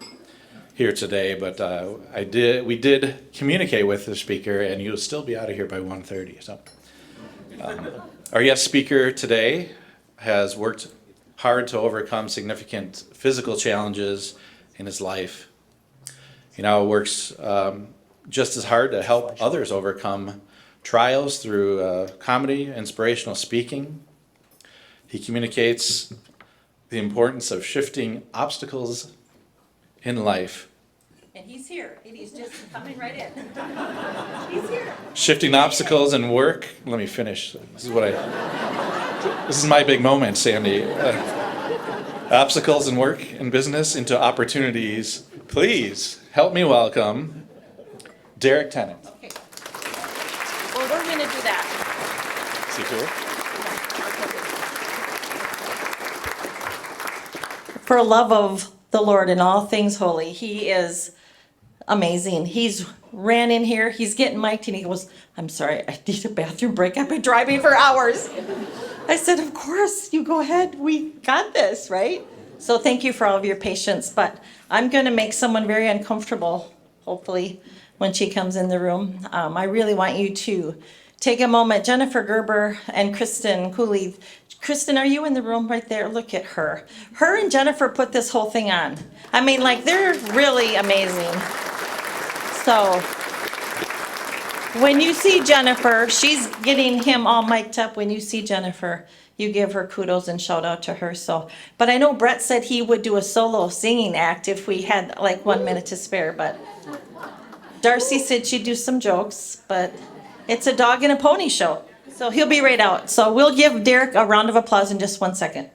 here today, but we did communicate with the speaker, and you'll still be out of here by 1:30. So, our guest speaker today has worked hard to overcome significant physical challenges in his life. He now works just as hard to help others overcome trials through comedy, inspirational speaking. He communicates the importance of shifting obstacles in life. And he's here, and he's just coming right in. He's here. Shifting obstacles in work. Let me finish. This is my big moment, Sandy. Obstacles in work and business into opportunities. Please help me welcome Derek Tennant. Okay. Well, we're going to do that. See you. For love of the Lord and all things holy, he is amazing. He's ran in here, he's getting mic'd, and he goes, I'm sorry, I need a bathroom break. I've been driving for hours. I said, of course, you go ahead. We got this, right? So thank you for all of your patience, but I'm going to make someone very uncomfortable, hopefully, when she comes in the room. I really want you to take a moment. Jennifer Gerber and Kristen Cooley. Kristen, are you in the room right there? Look at her. Her and Jennifer put this whole thing on. I mean, like, they're really amazing. So when you see Jennifer, she's getting him all mic'd up. When you see Jennifer, you give her kudos and shout out to her. So, but I know Brett said he would do a solo singing act if we had like 1 minute to spare, but Darcy said she'd do some jokes, but It's a dog and a pony show. So he'll be right out. So we'll give Derek a round of applause in just 1 second.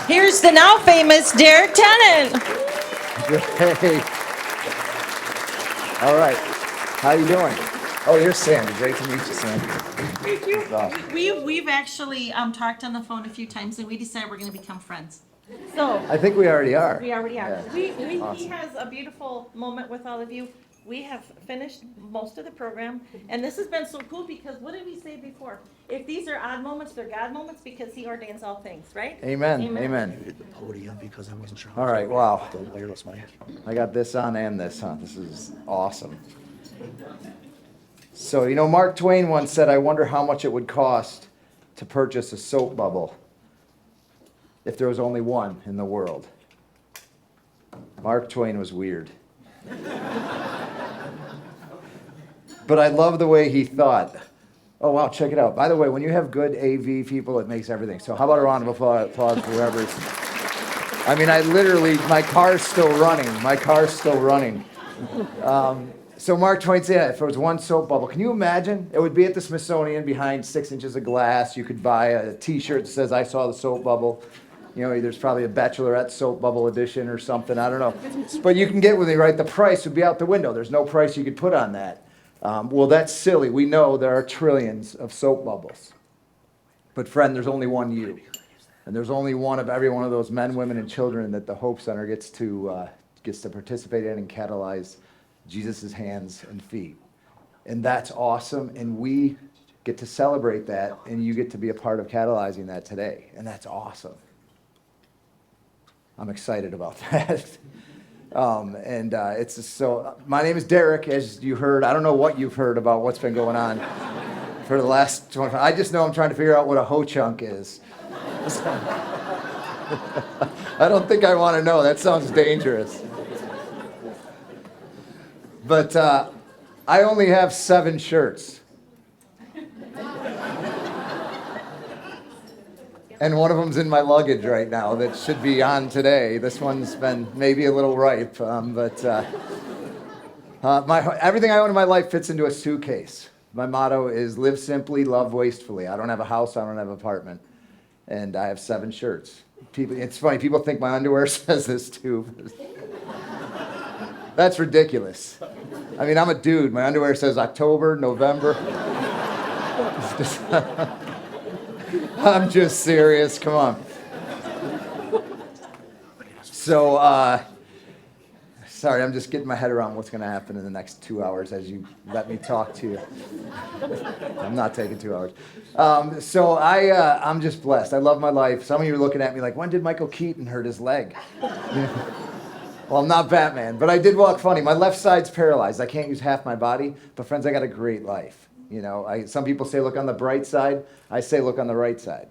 Here's the now famous Derek Tennant. Hey. All right. How you doing? Oh, you're Sandy. Great to meet you, Sandy. Thank you. We've actually talked on the phone a few times, and we decided we're going to become friends. So I think we already are. we already are. Yeah. Awesome. He has a beautiful moment with all of you. We have finished most of the program, and this has been so cool because what did we say before? If these are odd moments, they're God moments because He ordains all things, right? Amen. Amen. The podium because I wasn't sure. All right. Wow. The wireless mic. I got this on and this on. This is awesome. So, you know, Mark Twain once said, I wonder how much it would cost to purchase a soap bubble if there was only one in the world. Mark Twain was weird. But I love the way he thought. Oh, wow, check it out. By the way, when you have good AV people, it makes everything. So how about a round of applause for whoever's... I mean, I literally, my car's still running. My car's still running. So Mark Twain said, if there was one soap bubble, can you imagine? It would be at the Smithsonian behind 6 inches of glass. You could buy a t-shirt that says, I saw the soap bubble. You know, there's probably a Bachelorette soap bubble edition or something. I don't know. But you can get with me, right? The price would be out the window. There's no price you could put on that. Well, that's silly. We know there are trillions of soap bubbles. But friend, there's only one you. And there's only one of every one of those men, women, and children that the Hope Center gets to participate in and catalyze Jesus' hands and feet. And that's awesome. And we get to celebrate that. And you get to be a part of catalyzing that today. And that's awesome. I'm excited about that. It's just so, my name is Derek, as you heard. I don't know what you've heard about what's been going on for the last 25. I just know I'm trying to figure out what a ho-chunk is. I don't think I want to know. That sounds dangerous. But I only have 7 shirts. And one of them's in my luggage right now that should be on today. This one's been maybe a little ripe, everything I own in my life fits into a suitcase. My motto is live simply, love wastefully. I don't have a house, I don't have an apartment, and I have 7 shirts. It's funny, people think my underwear says this too. That's ridiculous. I mean, I'm a dude. My underwear says October, November. I'm just serious. Come on. So, sorry, I'm just getting my head around what's going to happen in the next 2 hours as you let me talk to you. I'm not taking 2 hours. I'm just blessed. I love my life. Some of you are looking at me like, when did Michael Keaton hurt his leg? Well, I'm not Batman, but I did walk funny. My left side's paralyzed. I can't use half my body, but friends, I got a great life. You know, some people say look on the bright side. I say look on the right side.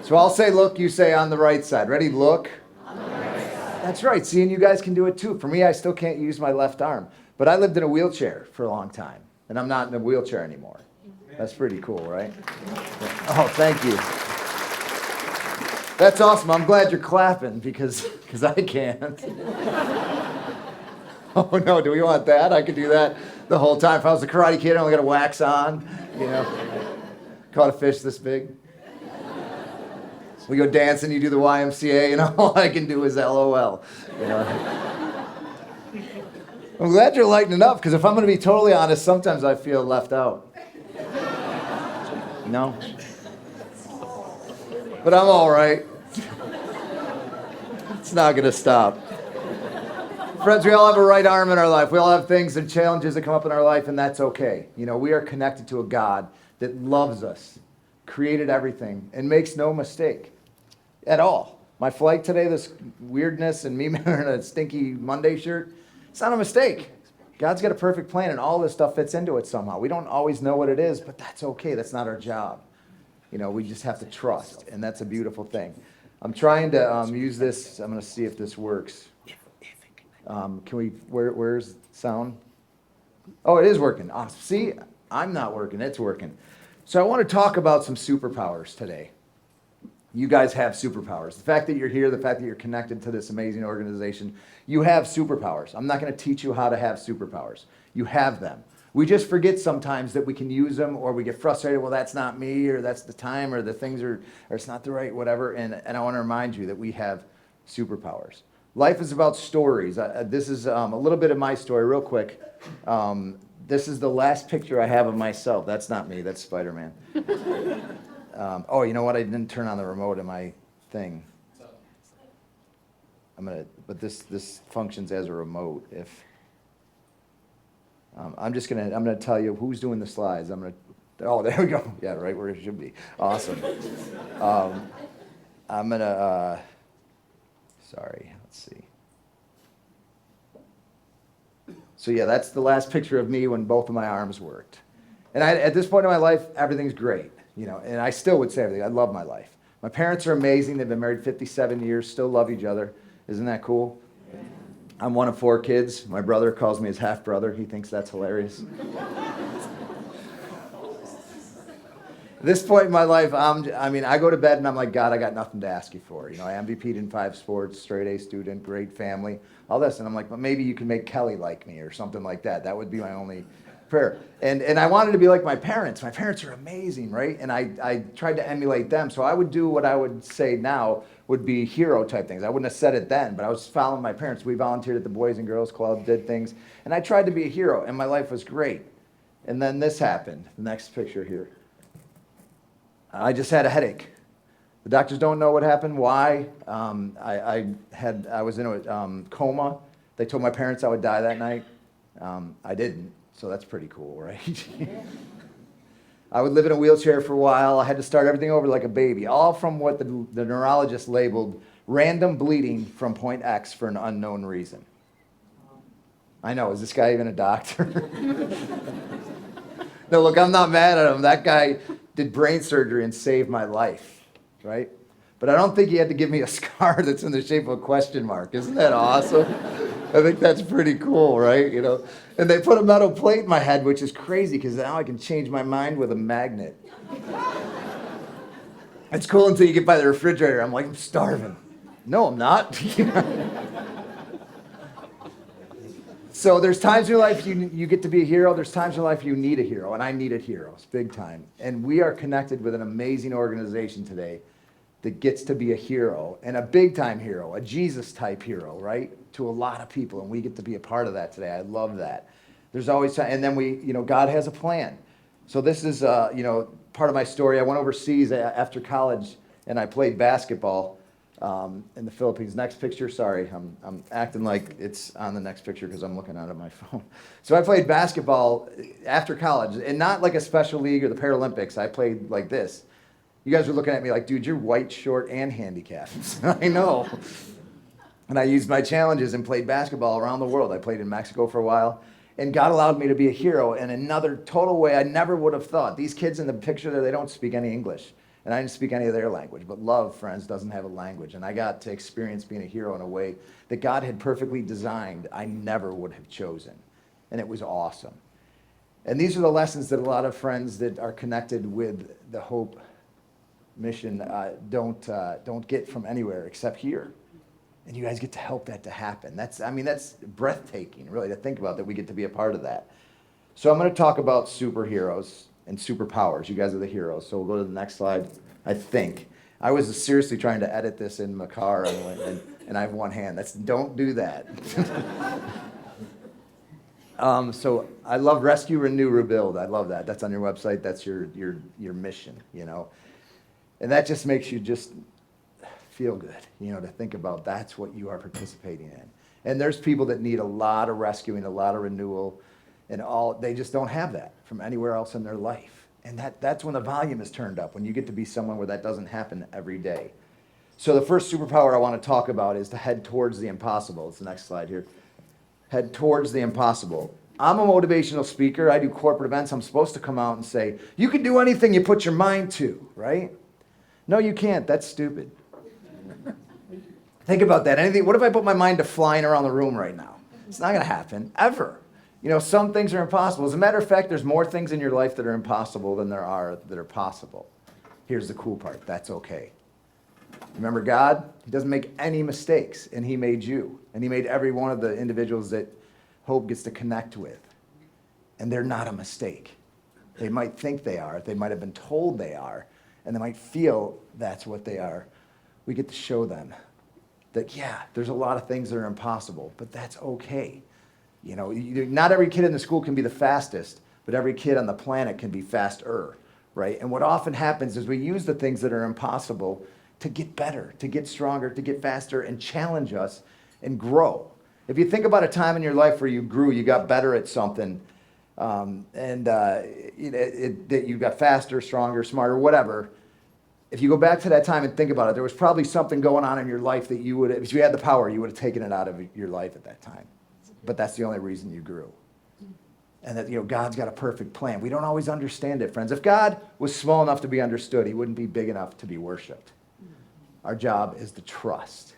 So I'll say look, you say on the right side. Ready? Look. On the right side. That's right. See, and you guys can do it too. For me, I still can't use my left arm, but I lived in a wheelchair for a long time, and I'm not in a wheelchair anymore. That's pretty cool, right? Oh, thank you. That's awesome. I'm glad you're clapping because I can't. Oh no, do we want that? I could do that the whole time. If I was a Karate Kid, I only got a wax on, you know. Caught a fish this big. We go dancing, you do the YMCA, and all I can do is LOL. You know? I'm glad you're lightening up, because if I'm going to be totally honest, sometimes I feel left out. No? But I'm all right. It's not going to stop. Friends, we all have a right arm in our life. We all have things and challenges that come up in our life, and that's okay. You know, we are connected to a God that loves us created everything and makes no mistake at all. My flight today, this weirdness and me wearing a stinky Monday shirt, it's not a mistake. God's got a perfect plan, and all this stuff fits into it somehow. We don't always know what it is, but that's okay. That's not our job. You know, we just have to trust, and that's a beautiful thing. I'm trying to use this. I'm going to see if this works. Can we, where's sound? Oh, it is working. Awesome. See, I'm not working. It's working. So I want to talk about some superpowers today. You guys have superpowers. The fact that you're here, the fact that you're connected to this amazing organization, you have superpowers. I'm not going to teach you how to have superpowers. You have them. We just forget sometimes that we can use them, or we get frustrated, well, that's not me, or that's the time, or the things are, or it's not the right whatever. And I want to remind you that we have superpowers. Life is about stories. This is a little bit of my story real quick. This is the last picture I have of myself. That's not me, that's Spider-Man. Oh, you know what? I didn't turn on the remote in my thing. But this functions as a remote. If I'm gonna tell you who's doing the slides. Oh, there we go. Yeah, right where it should be. Awesome. Sorry, let's see. So yeah, that's the last picture of me when both of my arms worked. And at this point in my life, everything's great, you know, and I still would say everything. I love my life. My parents are amazing. They've been married 57 years, still love each other. Isn't that cool? I'm one of 4 kids. My brother calls me his half-brother. He thinks that's hilarious. At this point in my life, I go to bed and I'm like, God, I got nothing to ask you for. You know, I MVP'd in 5 sports, straight A student, great family, all this. And I'm like, well, maybe you can make Kelly like me or something like that. That would be my only prayer. And I wanted to be like my parents. My parents are amazing, right? And I tried to emulate them. So I would do what I would say now would be hero type things. I wouldn't have said it then, but I was following my parents. We volunteered at the Boys and Girls Club, did things. And I tried to be a hero, and my life was great. And then this happened. The next picture here. I just had a headache. The doctors don't know what happened, why. I was in a coma. They told my parents I would die that night. I didn't, so that's pretty cool, right? I would live in a wheelchair for a while. I had to start everything over like a baby, all from what the neurologist labeled random bleeding from point X for an unknown reason. I know, is this guy even a doctor? No, look, I'm not mad at him. That guy did brain surgery and saved my life, right? But I don't think he had to give me a scar that's in the shape of a question mark. Isn't that awesome? I think that's pretty cool, right? You know, and they put a metal plate in my head, which is crazy because now I can change my mind with a magnet. It's cool until you get by the refrigerator. I'm like, I'm starving. No, I'm not. So there's times in your life you get to be a hero. There's times in your life you need a hero, and I needed heroes, big time. And we are connected with an amazing organization today that gets to be a hero, and a big-time hero, a Jesus-type hero, right, to a lot of people, and we get to be a part of that today. I love that. There's always time, and then God has a plan. So this is, part of my story. I went overseas after college, and I played basketball in the Philippines. Next picture, sorry, I'm acting like it's on the next picture because I'm looking at it on my phone. So I played basketball after college, and not like a special league or the Paralympics. I played like this. You guys were looking at me like, dude, you're white, short, and handicapped. I know. And I used my challenges and played basketball around the world. I played in Mexico for a while, and God allowed me to be a hero in another total way I never would have thought. These kids in the picture there, they don't speak any English. And I didn't speak any of their language, but love, friends, doesn't have a language. And I got to experience being a hero in a way that God had perfectly designed I never would have chosen. And it was awesome. And these are the lessons that a lot of friends that are connected with the Hope mission don't get from anywhere except here. And you guys get to help that to happen. That's breathtaking, really, to think about that we get to be a part of that. So I'm going to talk about superheroes and superpowers. You guys are the heroes. So we'll go to the next slide, I think. I was seriously trying to edit this in my car, and I have one hand. Don't do that. So I love Rescue, Renew, Rebuild. I love that. That's on your website. That's your mission, you know. And that just makes you just feel good, you know, to think about that's what you are participating in. And there's people that need a lot of rescuing, a lot of renewal, and they just don't have that from anywhere else in their life. And that's when the volume is turned up, when you get to be someone where that doesn't happen every day. So the first superpower I want to talk about is to head towards the impossible. It's the next slide here. Head towards the impossible. I'm a motivational speaker. I do corporate events. I'm supposed to come out and say, you can do anything you put your mind to, right? No, you can't. That's stupid. Think about that. Anything. What if I put my mind to flying around the room right now? It's not going to happen, ever. You know, some things are impossible. As a matter of fact, there's more things in your life that are impossible than there are that are possible. Here's the cool part. That's okay. Remember God? He doesn't make any mistakes, and he made you. And he made every one of the individuals that Hope gets to connect with. And they're not a mistake. They might think they are. They might have been told they are. And they might feel that's what they are. We get to show them that, yeah, there's a lot of things that are impossible, but that's okay. You know, not every kid in the school can be the fastest, but every kid on the planet can be faster, right? And what often happens is we use the things that are impossible to get better, to get stronger, to get faster, and challenge us and grow. If you think about a time in your life where you grew, you got better at something, that you got faster, stronger, smarter, whatever. If you go back to that time and think about it, there was probably something going on in your life that you would, if you had the power, you would have taken it out of your life at that time. But that's the only reason you grew. And that, you know, God's got a perfect plan. We don't always understand it, friends. If God was small enough to be understood, he wouldn't be big enough to be worshiped. Our job is to trust.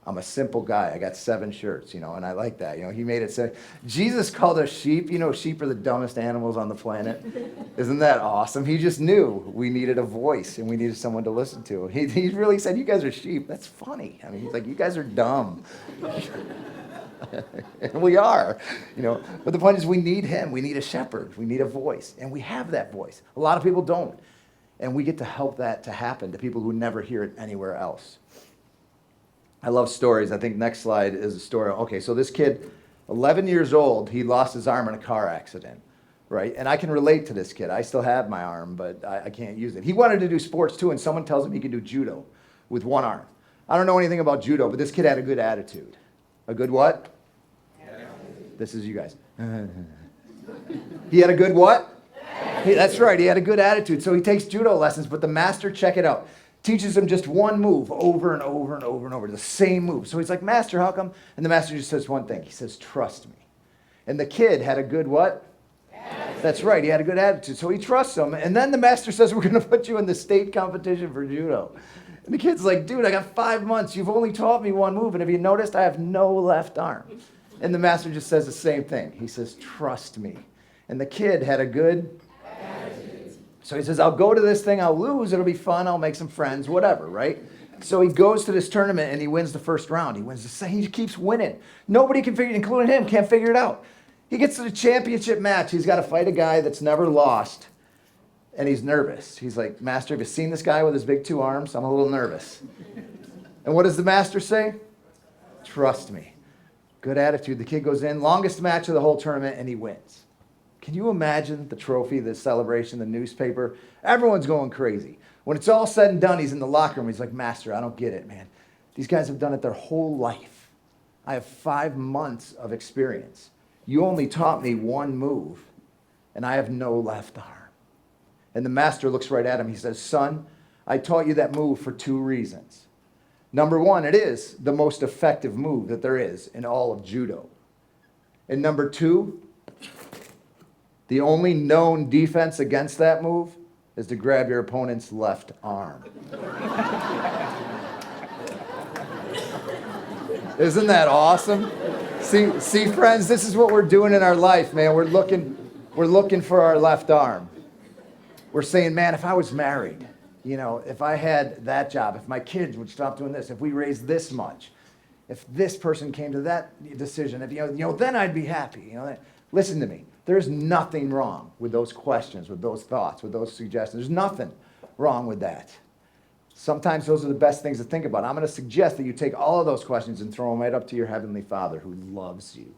I'm a simple guy. I got 7 shirts, you know, and I like that. You know, he made it say, Jesus called us sheep. You know, sheep are the dumbest animals on the planet. Isn't that awesome? He just knew we needed a voice and we needed someone to listen to. He really said, you guys are sheep. That's funny. I mean, he's like, you guys are dumb. And we are, you know. But the point is we need him. We need a shepherd. We need a voice. And we have that voice. A lot of people don't. And we get to help that to happen to people who never hear it anywhere else. I love stories. I think next slide is a story. Okay, so this kid, 11 years old, he lost his arm in a car accident, right? And I can relate to this kid. I still have my arm, but I can't use it. He wanted to do sports too, and someone tells him he can do judo with one arm. I don't know anything about judo, but this kid had a good attitude. A good what? This is you guys. He had a good what? That's right, he had a good attitude. So he takes judo lessons, but the master, check it out, teaches him just one move over and over and over and over, the same move. So he's like, Master, how come? And the master just says one thing. He says, trust me. And the kid had a good what? Attitude. That's right, he had a good attitude. So he trusts him. And then the master says, we're going to put you in the state competition for judo. And the kid's like, dude, I got 5 months. You've only taught me one move. And have you noticed I have no left arm? And the master just says the same thing. He says, trust me. And the kid had a good attitude. So he says, I'll go to this thing. I'll lose. It'll be fun. I'll make some friends, whatever, right? So he goes to this tournament and he wins the first round. He wins the second. He keeps winning. Nobody can figure it, including him, can't figure it out. He gets to the championship match. He's got to fight a guy that's never lost. And he's nervous. He's like, Master, have you seen this guy with his big 2 arms? I'm a little nervous. And what does the master say? Trust me. Good attitude. The kid goes in, longest match of the whole tournament, and he wins. Can you imagine the trophy, the celebration, the newspaper? Everyone's going crazy. When it's all said and done, he's in the locker room. He's like, Master, I don't get it, man. These guys have done it their whole life. I have 5 months of experience. You only taught me one move, and I have no left arm. And the master looks right at him. He says, son, I taught you that move for 2 reasons. Number 1, it is the most effective move that there is in all of judo. And number 2, the only known defense against that move is to grab your opponent's left arm. Isn't that awesome? See, friends, this is what we're doing in our life, man. We're looking for our left arm. We're saying, man, if I was married, you know, if I had that job, if my kids would stop doing this, if we raised this much, if this person came to that decision, if then I'd be happy. You know, listen to me. There's nothing wrong with those questions, with those thoughts, with those suggestions. There's nothing wrong with that. Sometimes those are the best things to think about. I'm going to suggest that you take all of those questions and throw them right up to your Heavenly Father who loves you,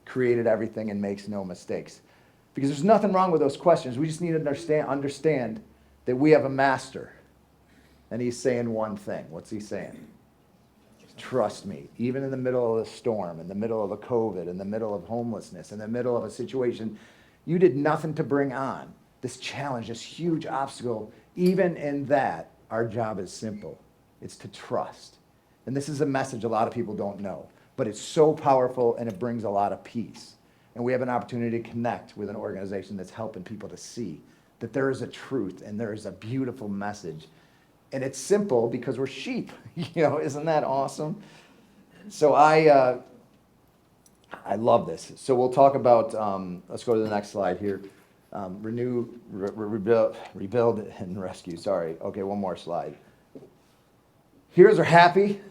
created everything and makes no mistakes. Because there's nothing wrong with those questions. We just need to understand that we have a master. And he's saying one thing. What's he saying? Trust me. Even in the middle of the storm, in the middle of a COVID, in the middle of homelessness, in the middle of a situation you did nothing to bring on, this challenge, this huge obstacle, even in that, our job is simple. It's to trust. And this is a message a lot of people don't know, but it's so powerful and it brings a lot of peace. And we have an opportunity to connect with an organization that's helping people to see that there is a truth and there is a beautiful message. And it's simple because we're sheep. Isn't that awesome? So I love this. So we'll talk about, let's go to the next slide here. Renew, rebuild, and rescue. Sorry. Okay, one more slide. Heroes are happy.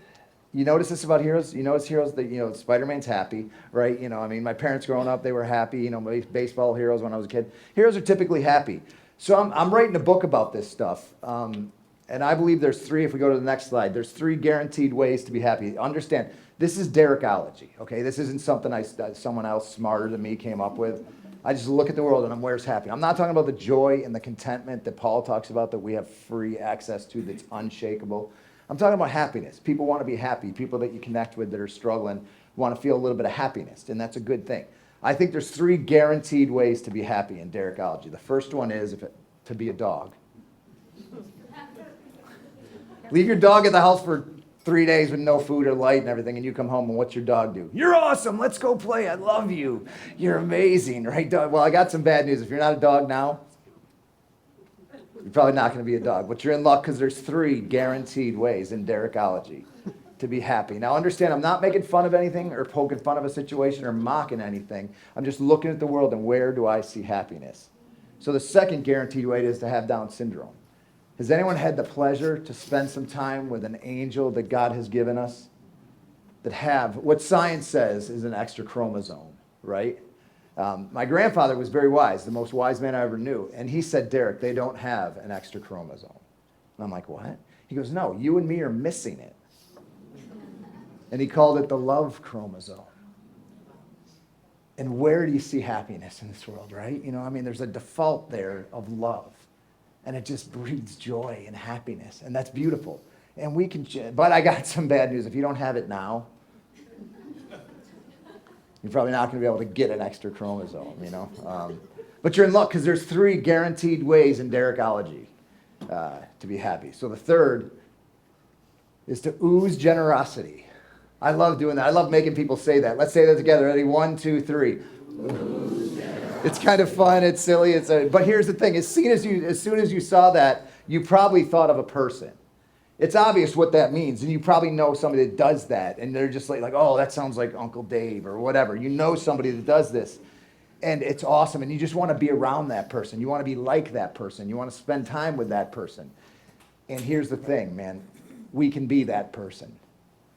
You notice this about heroes? You notice heroes that, Spider-Man's happy, right? My parents growing up, they were happy, baseball heroes when I was a kid. Heroes are typically happy. So I'm writing a book about this stuff. And I believe there's three, if we go to the next slide, there's 3 guaranteed ways to be happy. Understand, this is Derekology, okay? This isn't something someone else smarter than me came up with. I just look at the world and I'm where's happy. I'm not talking about the joy and the contentment that Paul talks about that we have free access to that's unshakable. I'm talking about happiness. People want to be happy. People that you connect with that are struggling want to feel a little bit of happiness, and that's a good thing. I think there's 3 guaranteed ways to be happy in Derekology. The first one is to be a dog. Leave your dog at the house for 3 days with no food or light and everything, and you come home, and what's your dog do? You're awesome. Let's go play. I love you. You're amazing, right, dog? Well, I got some bad news. If you're not a dog now, you're probably not going to be a dog, but you're in luck because there's 3 guaranteed ways in Derekology to be happy. Now, understand, I'm not making fun of anything or poking fun of a situation or mocking anything. I'm just looking at the world and where do I see happiness? So the second guaranteed way is to have Down syndrome. Has anyone had the pleasure to spend some time with an angel that God has given us that have what science says is an extra chromosome, right? My grandfather was very wise, the most wise man I ever knew. And he said, Derek, they don't have an extra chromosome. And I'm like, what? He goes, no, you and me are missing it. And he called it the love chromosome. And where do you see happiness in this world, right? There's a default there of love. And it just breeds joy and happiness. And that's beautiful. And we can, but I got some bad news. If you don't have it now, you're probably not going to be able to get an extra chromosome, But you're in luck because there's 3 guaranteed ways in Derekology to be happy. So the third is to ooze generosity. I love doing that. I love making people say that. Let's say that together. Ready? 1, 2, 3. It's kind of fun. It's silly. But here's the thing. As soon as you saw that, you probably thought of a person. It's obvious what that means, and you probably know somebody that does that, and they're just like, oh, that sounds like Uncle Dave or whatever. You know somebody that does this, and it's awesome, and you just want to be around that person. You want to be like that person. You want to spend time with that person. And here's the thing, man. We can be that person.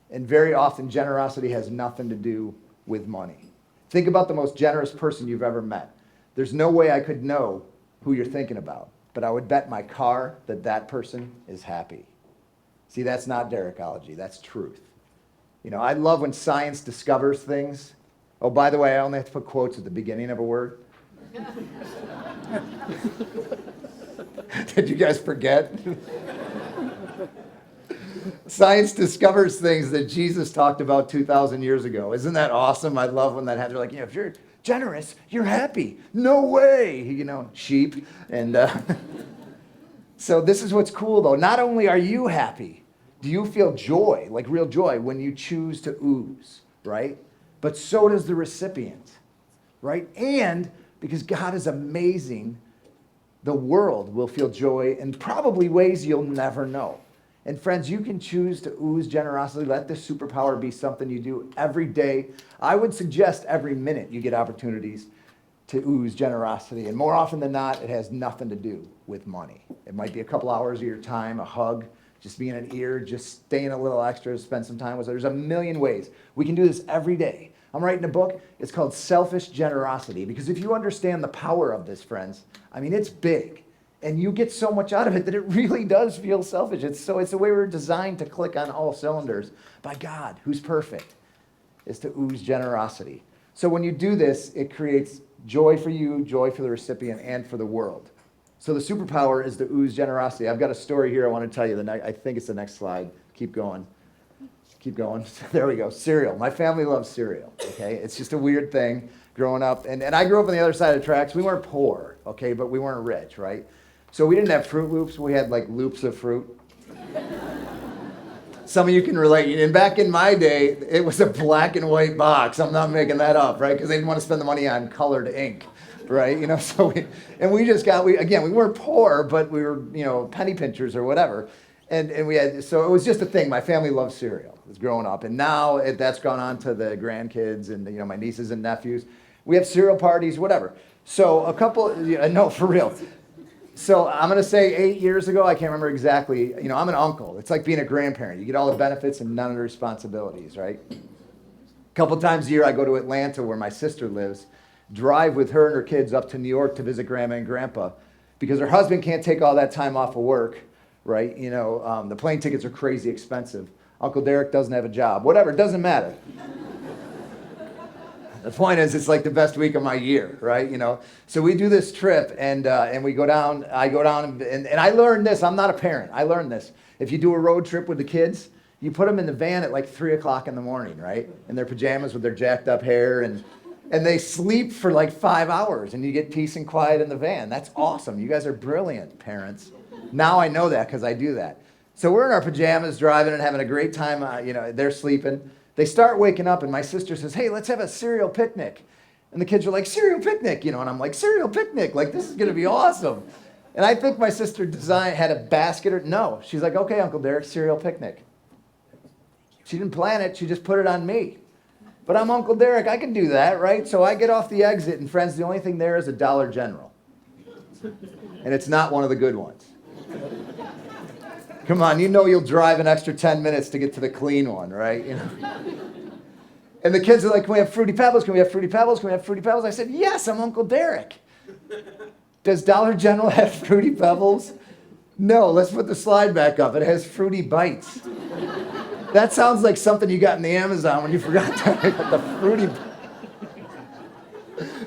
And very often, generosity has nothing to do with money. Think about the most generous person you've ever met. There's no way I could know who you're thinking about, but I would bet my car that that person is happy. See, that's not Derekology, that's truth. I love when science discovers things. Oh, by the way, I only have to put quotes at the beginning of a word. Did you guys forget? Science discovers things that Jesus talked about 2,000 years ago. Isn't that awesome? I love when that happens. They're like, if you're generous, you're happy. No way, sheep. And so this is what's cool, though. Not only are you happy, do you feel joy, like real joy, when you choose to ooze, right? But so does the recipient, right? And because God is amazing, the world will feel joy in probably ways you'll never know. And friends, you can choose to ooze generosity. Let this superpower be something you do every day. I would suggest every minute you get opportunities to ooze generosity. And more often than not, it has nothing to do with money. It might be a couple hours of your time, a hug, just being an ear, just staying a little extra, spend some time with us. There's a million ways. We can do this every day. I'm writing a book. It's called Selfish Generosity. Because if you understand the power of this, friends, it's big. And you get so much out of it that it really does feel selfish. It's the way we're designed to click on all cylinders by God, who's perfect, is to ooze generosity. So when you do this, it creates joy for you, joy for the recipient, and for the world. So the superpower is to ooze generosity. I've got a story here I want to tell you. I think it's the next slide. Keep going. Keep going. There we go. Cereal. My family loves cereal, okay? It's just a weird thing. growing up. And I grew up on the other side of the tracks. We weren't poor, okay, but we weren't rich, right? So we didn't have Fruit Loops. We had like loops of fruit. Some of you can relate. And back in my day, it was a black and white box. I'm not making that up, right? Because they didn't want to spend the money on colored ink, right? You know, so we weren't poor, but we were, you know, penny pinchers or whatever. And we had, so it was just a thing. My family loved cereal. It was growing up. And now that's gone on to the grandkids and, you know, my nieces and nephews. We have cereal parties, whatever. So no, for real. So I'm going to say 8 years ago, I can't remember exactly, you know, I'm an uncle. It's like being a grandparent. You get all the benefits and none of the responsibilities, right? A couple times a year, I go to Atlanta where my sister lives, drive with her and her kids up to New York to visit Grandma and Grandpa because her husband can't take all that time off of work, right? You know, the plane tickets are crazy expensive. Uncle Derek doesn't have a job. Whatever, it doesn't matter. The point is, it's like the best week of my year, right? You know, so we do this trip, and we go down. I go down, and I learned this. I'm not a parent. I learned this. If you do a road trip with the kids, you put them in the van at like 3 o'clock in the morning, right? In their pajamas with their jacked up hair, and they sleep for like 5 hours, and you get peace and quiet in the van. That's awesome. You guys are brilliant, parents. Now I know that because I do that. So we're in our pajamas driving and having a great time. You know, they're sleeping. They start waking up, and my sister says, "Hey, let's have a cereal picnic." And the kids are like, "Cereal picnic," you know, and I'm like, "Cereal picnic, like this is gonna be awesome." And I think my sister had a basket no. She's like, "Okay, Uncle Derek, cereal picnic." She didn't plan it, she just put it on me. But I'm Uncle Derek, I can do that, right? So I get off the exit, and friends, the only thing there is a Dollar General. And it's not one of the good ones. Come on, you know you'll drive an extra 10 minutes to get to the clean one, right? You know? And the kids are like, "Can we have Fruity Pebbles? Can we have Fruity Pebbles? Can we have Fruity Pebbles?" I said, "Yes, I'm Uncle Derek." Does Dollar General have Fruity Pebbles? No, let's put the slide back up. It has Fruity Bites. That sounds like something you got in the Amazon when you forgot to pick up the Fruity.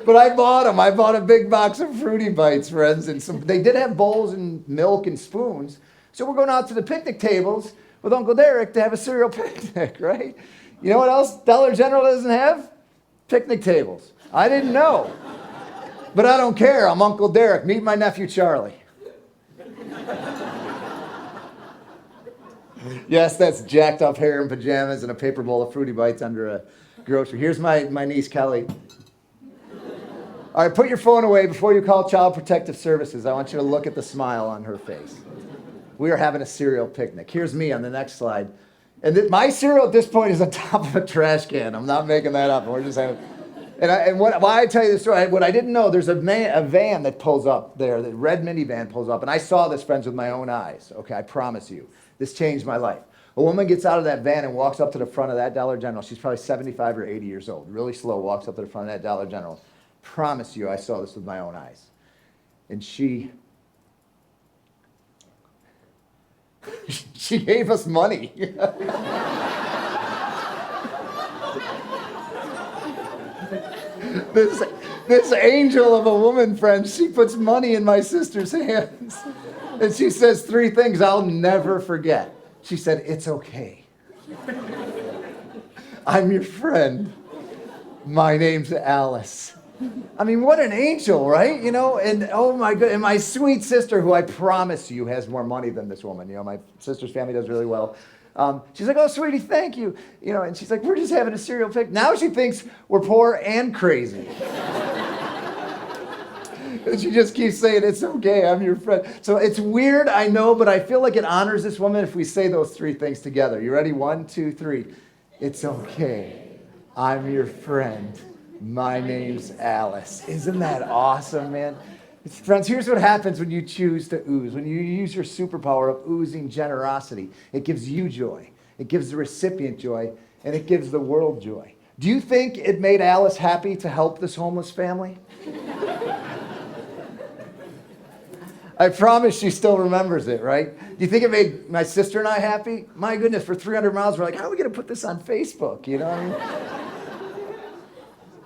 But I bought them. I bought a big box of Fruity Bites, friends. And they did have bowls and milk and spoons. So we're going out to the picnic tables with Uncle Derek to have a cereal picnic, right? You know what else Dollar General doesn't have? Picnic tables. I didn't know. But I don't care. I'm Uncle Derek. Meet my nephew, Charlie. Yes, that's jacked up hair and pajamas and a paper bowl of Fruity Bites under a grocery. Here's my niece, Kelly. All right, put your phone away before you call Child Protective Services. I want you to look at the smile on her face. We are having a cereal picnic. Here's me on the next slide. And my cereal at this point is on top of a trash can. I'm not making that up. We're just having... why I tell you this story, what I didn't know, there's a van that pulls up there, the red minivan pulls up, and I saw this, friends, with my own eyes. Okay, I promise you. This changed my life. A woman gets out of that van and walks up to the front of that Dollar General. She's probably 75 or 80 years old. Really slow, walks up to the front of that Dollar General. Promise you, I saw this with my own eyes. And she gave us money. This angel of a woman, friend, she puts money in my sister's hands. And she says 3 things I'll never forget. She said, "It's okay. I'm your friend. My name's Alice." I mean, what an angel, right? You know, and oh my God, and my sweet sister, who I promise you has more money than this woman. You know, my sister's family does really well. She's like, "Oh, sweetie, thank you." You know, and she's like, "We're just having a cereal pic." Now she thinks we're poor and crazy. And she just keeps saying, "It's okay, I'm your friend." So it's weird, I know, but I feel like it honors this woman if we say those 3 things together. You ready? 1, 2, 3. It's okay. I'm your friend. My name's Alice. Isn't that awesome, man? Friends, here's what happens when you choose to ooze. When you use your superpower of oozing generosity, it gives you joy. It gives the recipient joy, and it gives the world joy. Do you think it made Alice happy to help this homeless family? I promise she still remembers it, right? Do you think it made my sister and I happy? My goodness, for 300 miles, we're like, how are we going to put this on Facebook? You know what I mean?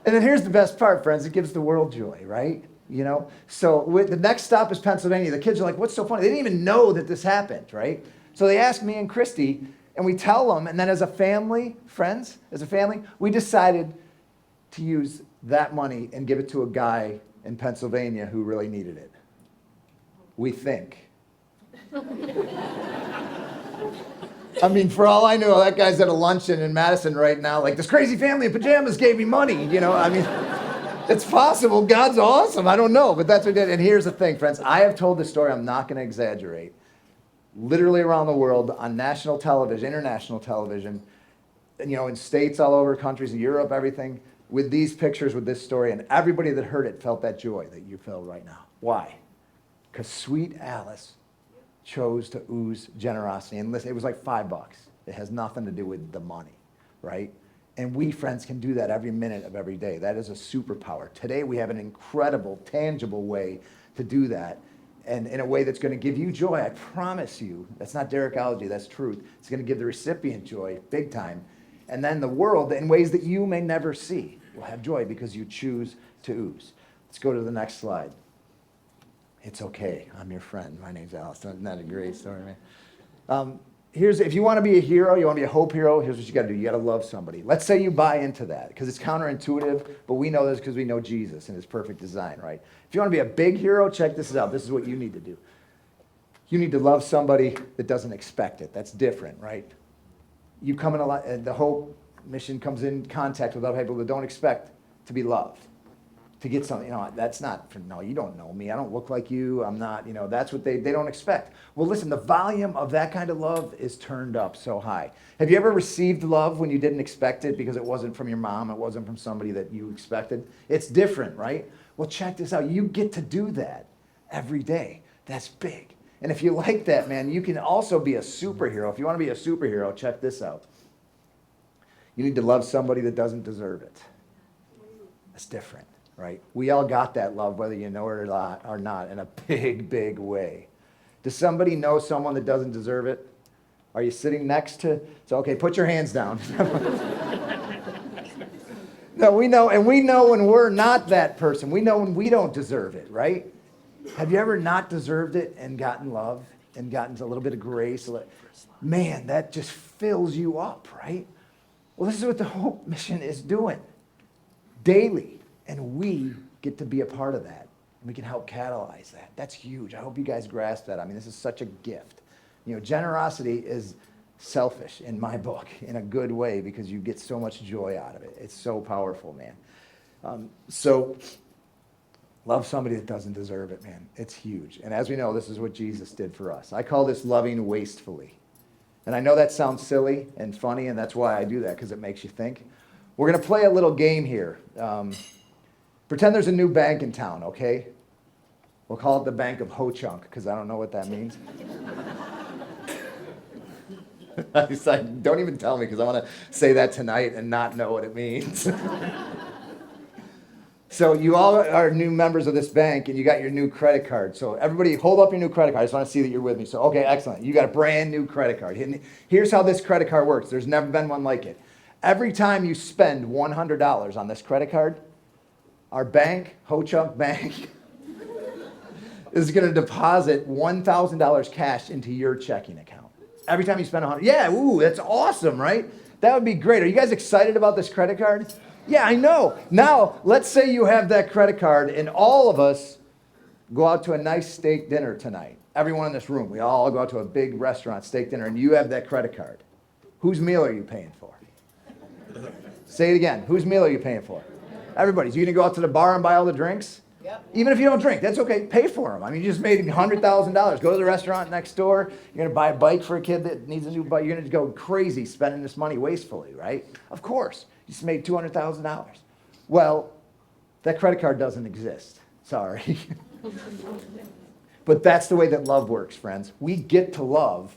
And then here's the best part, friends. It gives the world joy, right? You know? So the next stop is Pennsylvania. The kids are like, what's so funny? They didn't even know that this happened, right? So they ask me and Christy, and we tell them, and then as a family, friends, as a family, we decided to use that money and give it to a guy in Pennsylvania who really needed it? We think. I mean, for all I know, that guy's at a luncheon in Madison right now, like, this crazy family in pajamas gave me money, you know? I mean, it's possible. God's awesome. I don't know, but that's what he did. And here's the thing, friends. I have told this story. I'm not going to exaggerate. Literally around the world on national television, international television, you know, in states all over, countries in Europe, everything, with these pictures, with this story, and everybody that heard it felt that joy that you feel right now. Why? Because sweet Alice chose to ooze generosity. And listen, it was like $5. It has nothing to do with the money, right? And we, friends, can do that every minute of every day. That is a superpower. Today, we have an incredible, tangible way to do that, and in a way that's going to give you joy. I promise you. That's not Derekology, that's truth. It's going to give the recipient joy, big time. And then the world, in ways that you may never see, will have joy because you choose to ooze. Let's go to the next slide. It's okay. I'm your friend. My name's Alice. Isn't that a great story, man? If you want to be a hero, you want to be a hope hero, here's what you got to do. You got to love somebody. Let's say you buy into that, because it's counterintuitive, but we know this because we know Jesus and his perfect design, right? If you want to be a big hero, check this out. This is what you need to do. You need to love somebody that doesn't expect it. That's different, right? You come in a lot, and the Hope mission comes in contact with other people that don't expect to be loved. To get something, you know, that's not, no, you don't know me. I don't look like you. I'm not, you know, that's what they don't expect. Well, listen, the volume of that kind of love is turned up so high. Have you ever received love when you didn't expect it because it wasn't from your mom, it wasn't from somebody that you expected? It's different, right? Well, check this out. You get to do that every day. That's big. And if you like that, man, you can also be a superhero. If you want to be a superhero, check this out. You need to love somebody that doesn't deserve it. That's different. Right? We all got that love, whether you know it or not, in a big, big way. Does somebody know someone that doesn't deserve it? Are you sitting next to? So, okay, put your hands down. No, we know, and we know when we're not that person. We know when we don't deserve it, right? Have you ever not deserved it and gotten love and gotten a little bit of grace? Man, that just fills you up, right? Well, this is what the Hope Mission is doing daily. And we get to be a part of that. And we can help catalyze that. That's huge. I hope you guys grasp that. I mean, this is such a gift. You know, generosity is selfish in my book in a good way because you get so much joy out of it. It's so powerful, man. So love somebody that doesn't deserve it, man. It's huge. And as we know, this is what Jesus did for us. I call this loving wastefully. And I know that sounds silly and funny, and that's why I do that, because it makes you think. We're going to play a little game here. Pretend there's a new bank in town, okay? We'll call it the Bank of Ho-Chunk, because I don't know what that means. It's like, don't even tell me, because I want to say that tonight and not know what it means. So you all are new members of this bank, and you got your new credit card. So everybody hold up your new credit card. I just want to see that you're with me. So, okay, excellent. You got a brand new credit card. And here's how this credit card works. There's never been one like it. Every time you spend $100 on this credit card, our bank, Ho-Chunk Bank, is going to deposit $1,000 cash into your checking account. Every time you spend $100. Yeah, ooh, that's awesome, right? That would be great. Are you guys excited about this credit card? Yeah, I know. Now, let's say you have that credit card and all of us go out to a nice steak dinner tonight. Everyone in this room, we all go out to a big restaurant, steak dinner, and you have that credit card. Whose meal are you paying for? Say it again. Whose meal are you paying for? Everybody's. You going to go out to the bar and buy all the drinks? Yep. Even if you don't drink, that's okay. Pay for them. I mean, you just made $100,000. Go to the restaurant next door. You're going to buy a bike for a kid that needs a new bike. You're going to go crazy spending this money wastefully, right? Of course. You just made $200,000. Well, that credit card doesn't exist. Sorry. But that's the way that love works, friends. We get to love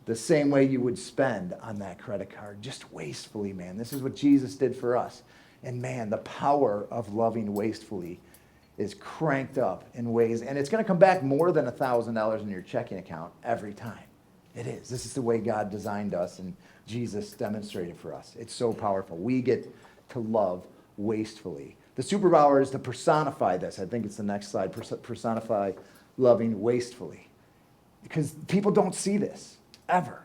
the same way you would spend on that credit card, just wastefully, man. This is what Jesus did for us. And man, the power of loving wastefully is cranked up in ways, and it's going to come back more than $1,000 in your checking account every time. It is. This is the way God designed us, and Jesus demonstrated for us. It's so powerful. We get to love wastefully. The superpower is to personify this. I think it's the next slide. Personify loving wastefully. Because people don't see this, ever.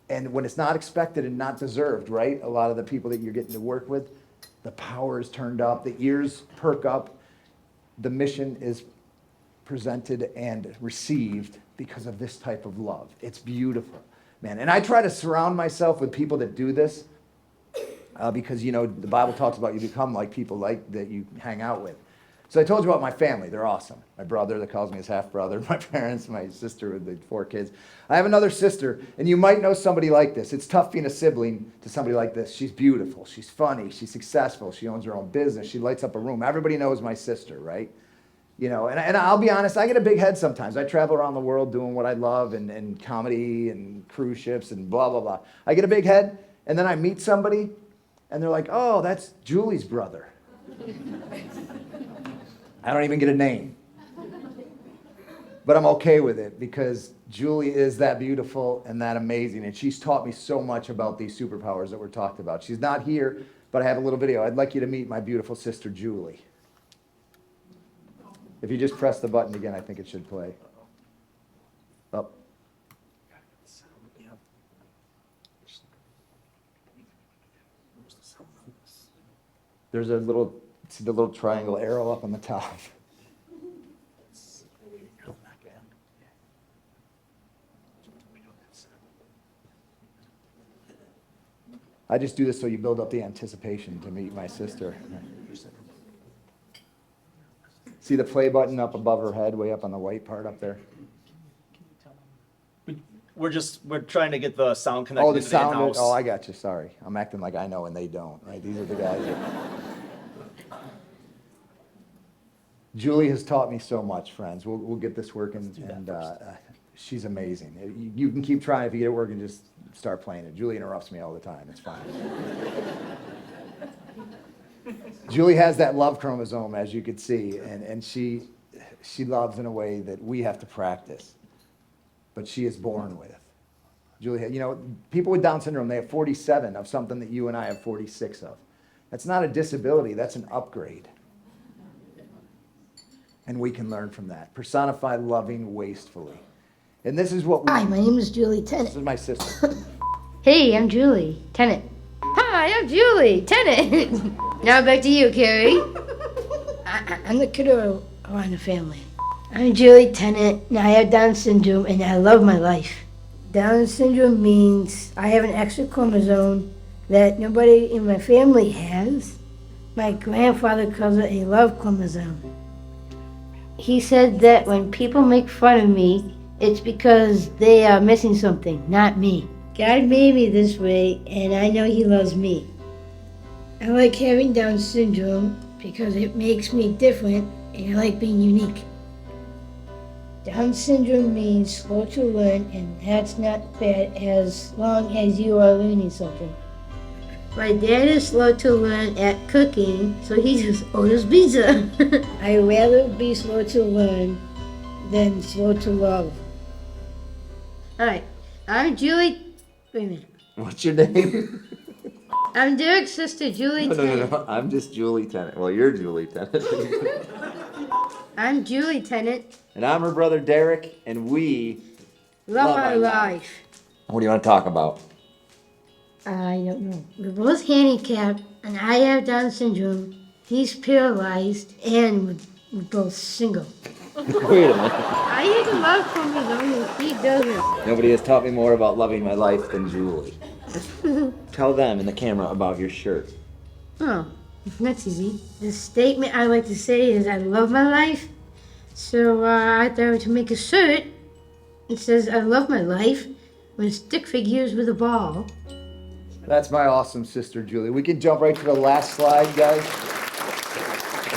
And when it's not expected and not deserved, right? A lot of the people that you're getting to work with, the power is turned up, the ears perk up, the mission is presented and received because of this type of love. It's beautiful, man. And I try to surround myself with people that do this because, you know, the Bible talks about you become like people like that you hang out with. So I told you about my family. They're awesome. My brother that calls me his half-brother, my parents, my sister with the 4 kids. I have another sister, and you might know somebody like this. It's tough being a sibling to somebody like this. She's beautiful. She's funny. She's successful. She owns her own business. She lights up a room. Everybody knows my sister, right? You know, and I'll be honest, I get a big head sometimes. I travel around the world doing what I love and comedy and cruise ships and blah, blah, blah. I get a big head, and then I meet somebody, and they're like, oh, that's Julie's brother. I don't even get a name. But I'm okay with it because Julie is that beautiful and that amazing. And she's taught me so much about these superpowers that we're talked about. She's not here, but I have a little video. I'd like you to meet my beautiful sister, Julie. If you just press the button again, I think it should play. Up. There's a little, see the little triangle arrow up on the top. I just do this so you build up the anticipation to meet my sister. See the play button up above her head, way up on the white part up there? We're trying to get the sound connected. Oh, the into sound. in-house. Oh, I got you. Sorry. I'm acting like I know and they don't, right? These are the guys that... Julie has taught me so much, friends. We'll get this working, and she's amazing. You can keep trying. If you get it working, just start playing it. Julie interrupts me all the time. It's fine. Julie has that love chromosome, as you could see, and she loves in a way that we have to practice, but she is born with. Julie, you know, people with Down syndrome, they have 47 of something that you and I have 46 of. That's not a disability, that's an upgrade. And we can learn from that. Personify loving wastefully. And this is what we... Hi, my name is Julie Tennant. This is my sister. Hey, I'm Julie Tennant. Hi, I'm Julie Tennant. Now back to you, Carrie. I'm the kiddo around the family. I'm Julie Tennant, and I have Down syndrome, and I love my life. Down syndrome means I have an extra chromosome that nobody in my family has. My grandfather calls it a love chromosome. He said that when people make fun of me, it's because they are missing something, not me. God made me this way, and I know He loves me. I like having Down syndrome because it makes me different, and I like being unique. Down syndrome means slow to learn, and that's not bad as long as you are learning something. My dad is slow to learn at cooking, so he just orders pizza. I'd rather be slow to learn than slow to love. All right, I'm Julie. Wait a minute. What's your name? I'm Derek's sister, Julie Tennant. No. I'm just Julie Tennant. Well, you're Julie Tennant. I'm Julie Tennant. And I'm her brother Derek, and we Love our life. What do you want to talk about? I don't know. We're both handicapped, and I have Down syndrome. He's paralyzed, and we're both single. Wait a minute. I used to love chromosome, and he doesn't. Nobody has taught me more about loving my life than Julie. Tell them in the camera about your shirt. Oh, that's easy. The statement I like to say is I love my life. So I thought I would make a shirt. It says I love my life with stick figures with a ball. That's my awesome sister, Julie. We can jump right to the last slide, guys.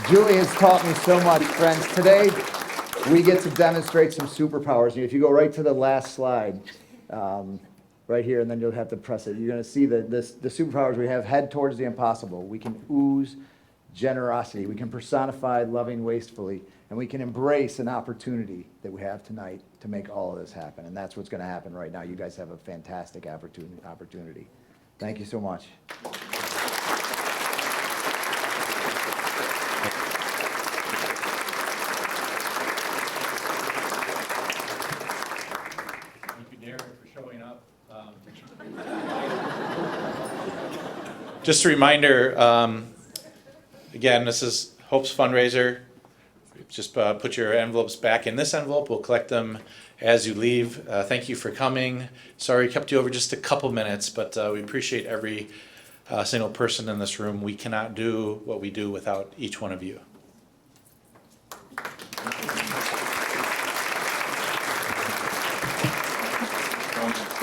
Julie has taught me so much, friends. Today, we get to demonstrate some superpowers. If you go right to the last slide, right here, and then you'll have to press it. You're going to see the superpowers we have. Head towards the impossible. We can ooze generosity. We can personify loving wastefully. And we can embrace an opportunity that we have tonight to make all of this happen. And that's what's going to happen right now. You guys have a fantastic opportunity. Thank you so much. Thank you, Derek, for showing up. Just a reminder, Again, this is Hope's fundraiser. Just put your envelopes back in this envelope. We'll collect them as you leave. Thank you for coming. Sorry we kept you over just a couple minutes, but we appreciate every single person in this room. We cannot do what we do without each one of you.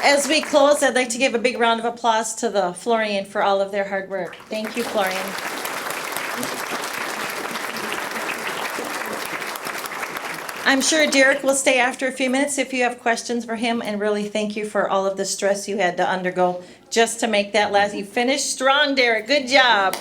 As we close, I'd like to give a big round of applause to the Florian for all of their hard work. Thank you, Florian. I'm sure Derek will stay after a few minutes if you have questions for him, and really thank you for all of the stress you had to undergo just to make that last. You finished strong, Derek. Good job.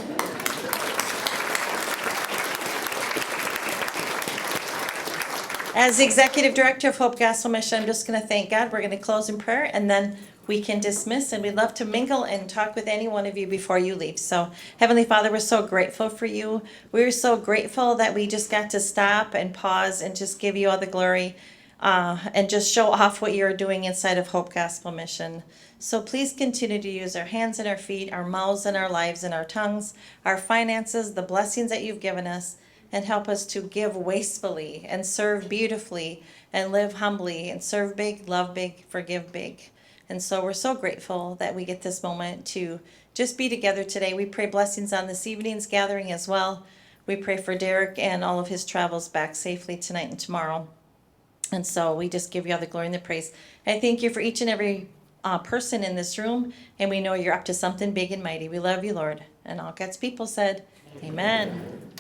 As the Executive Director of Hope Gospel Mission, I'm just going to thank God. We're going to close in prayer, and then we can dismiss, and we'd love to mingle and talk with any one of you before you leave. So, Heavenly Father, we're so grateful for you. We're so grateful that we just got to stop and pause and just give you all the glory and just show off what you're doing inside of Hope Gospel Mission. So please continue to use our hands and our feet, our mouths and our lives and our tongues, our finances, the blessings that you've given us, and help us to give wastefully and serve beautifully and live humbly and serve big, love big, forgive big. And so we're so grateful that we get this moment to just be together today. We pray blessings on this evening's gathering as well. We pray for Derek and all of his travels back safely tonight and tomorrow. And so we just give you all the glory and the praise. I thank you for each and every person in this room, and we know you're up to something big and mighty. We love you, Lord. And all God's people said, amen.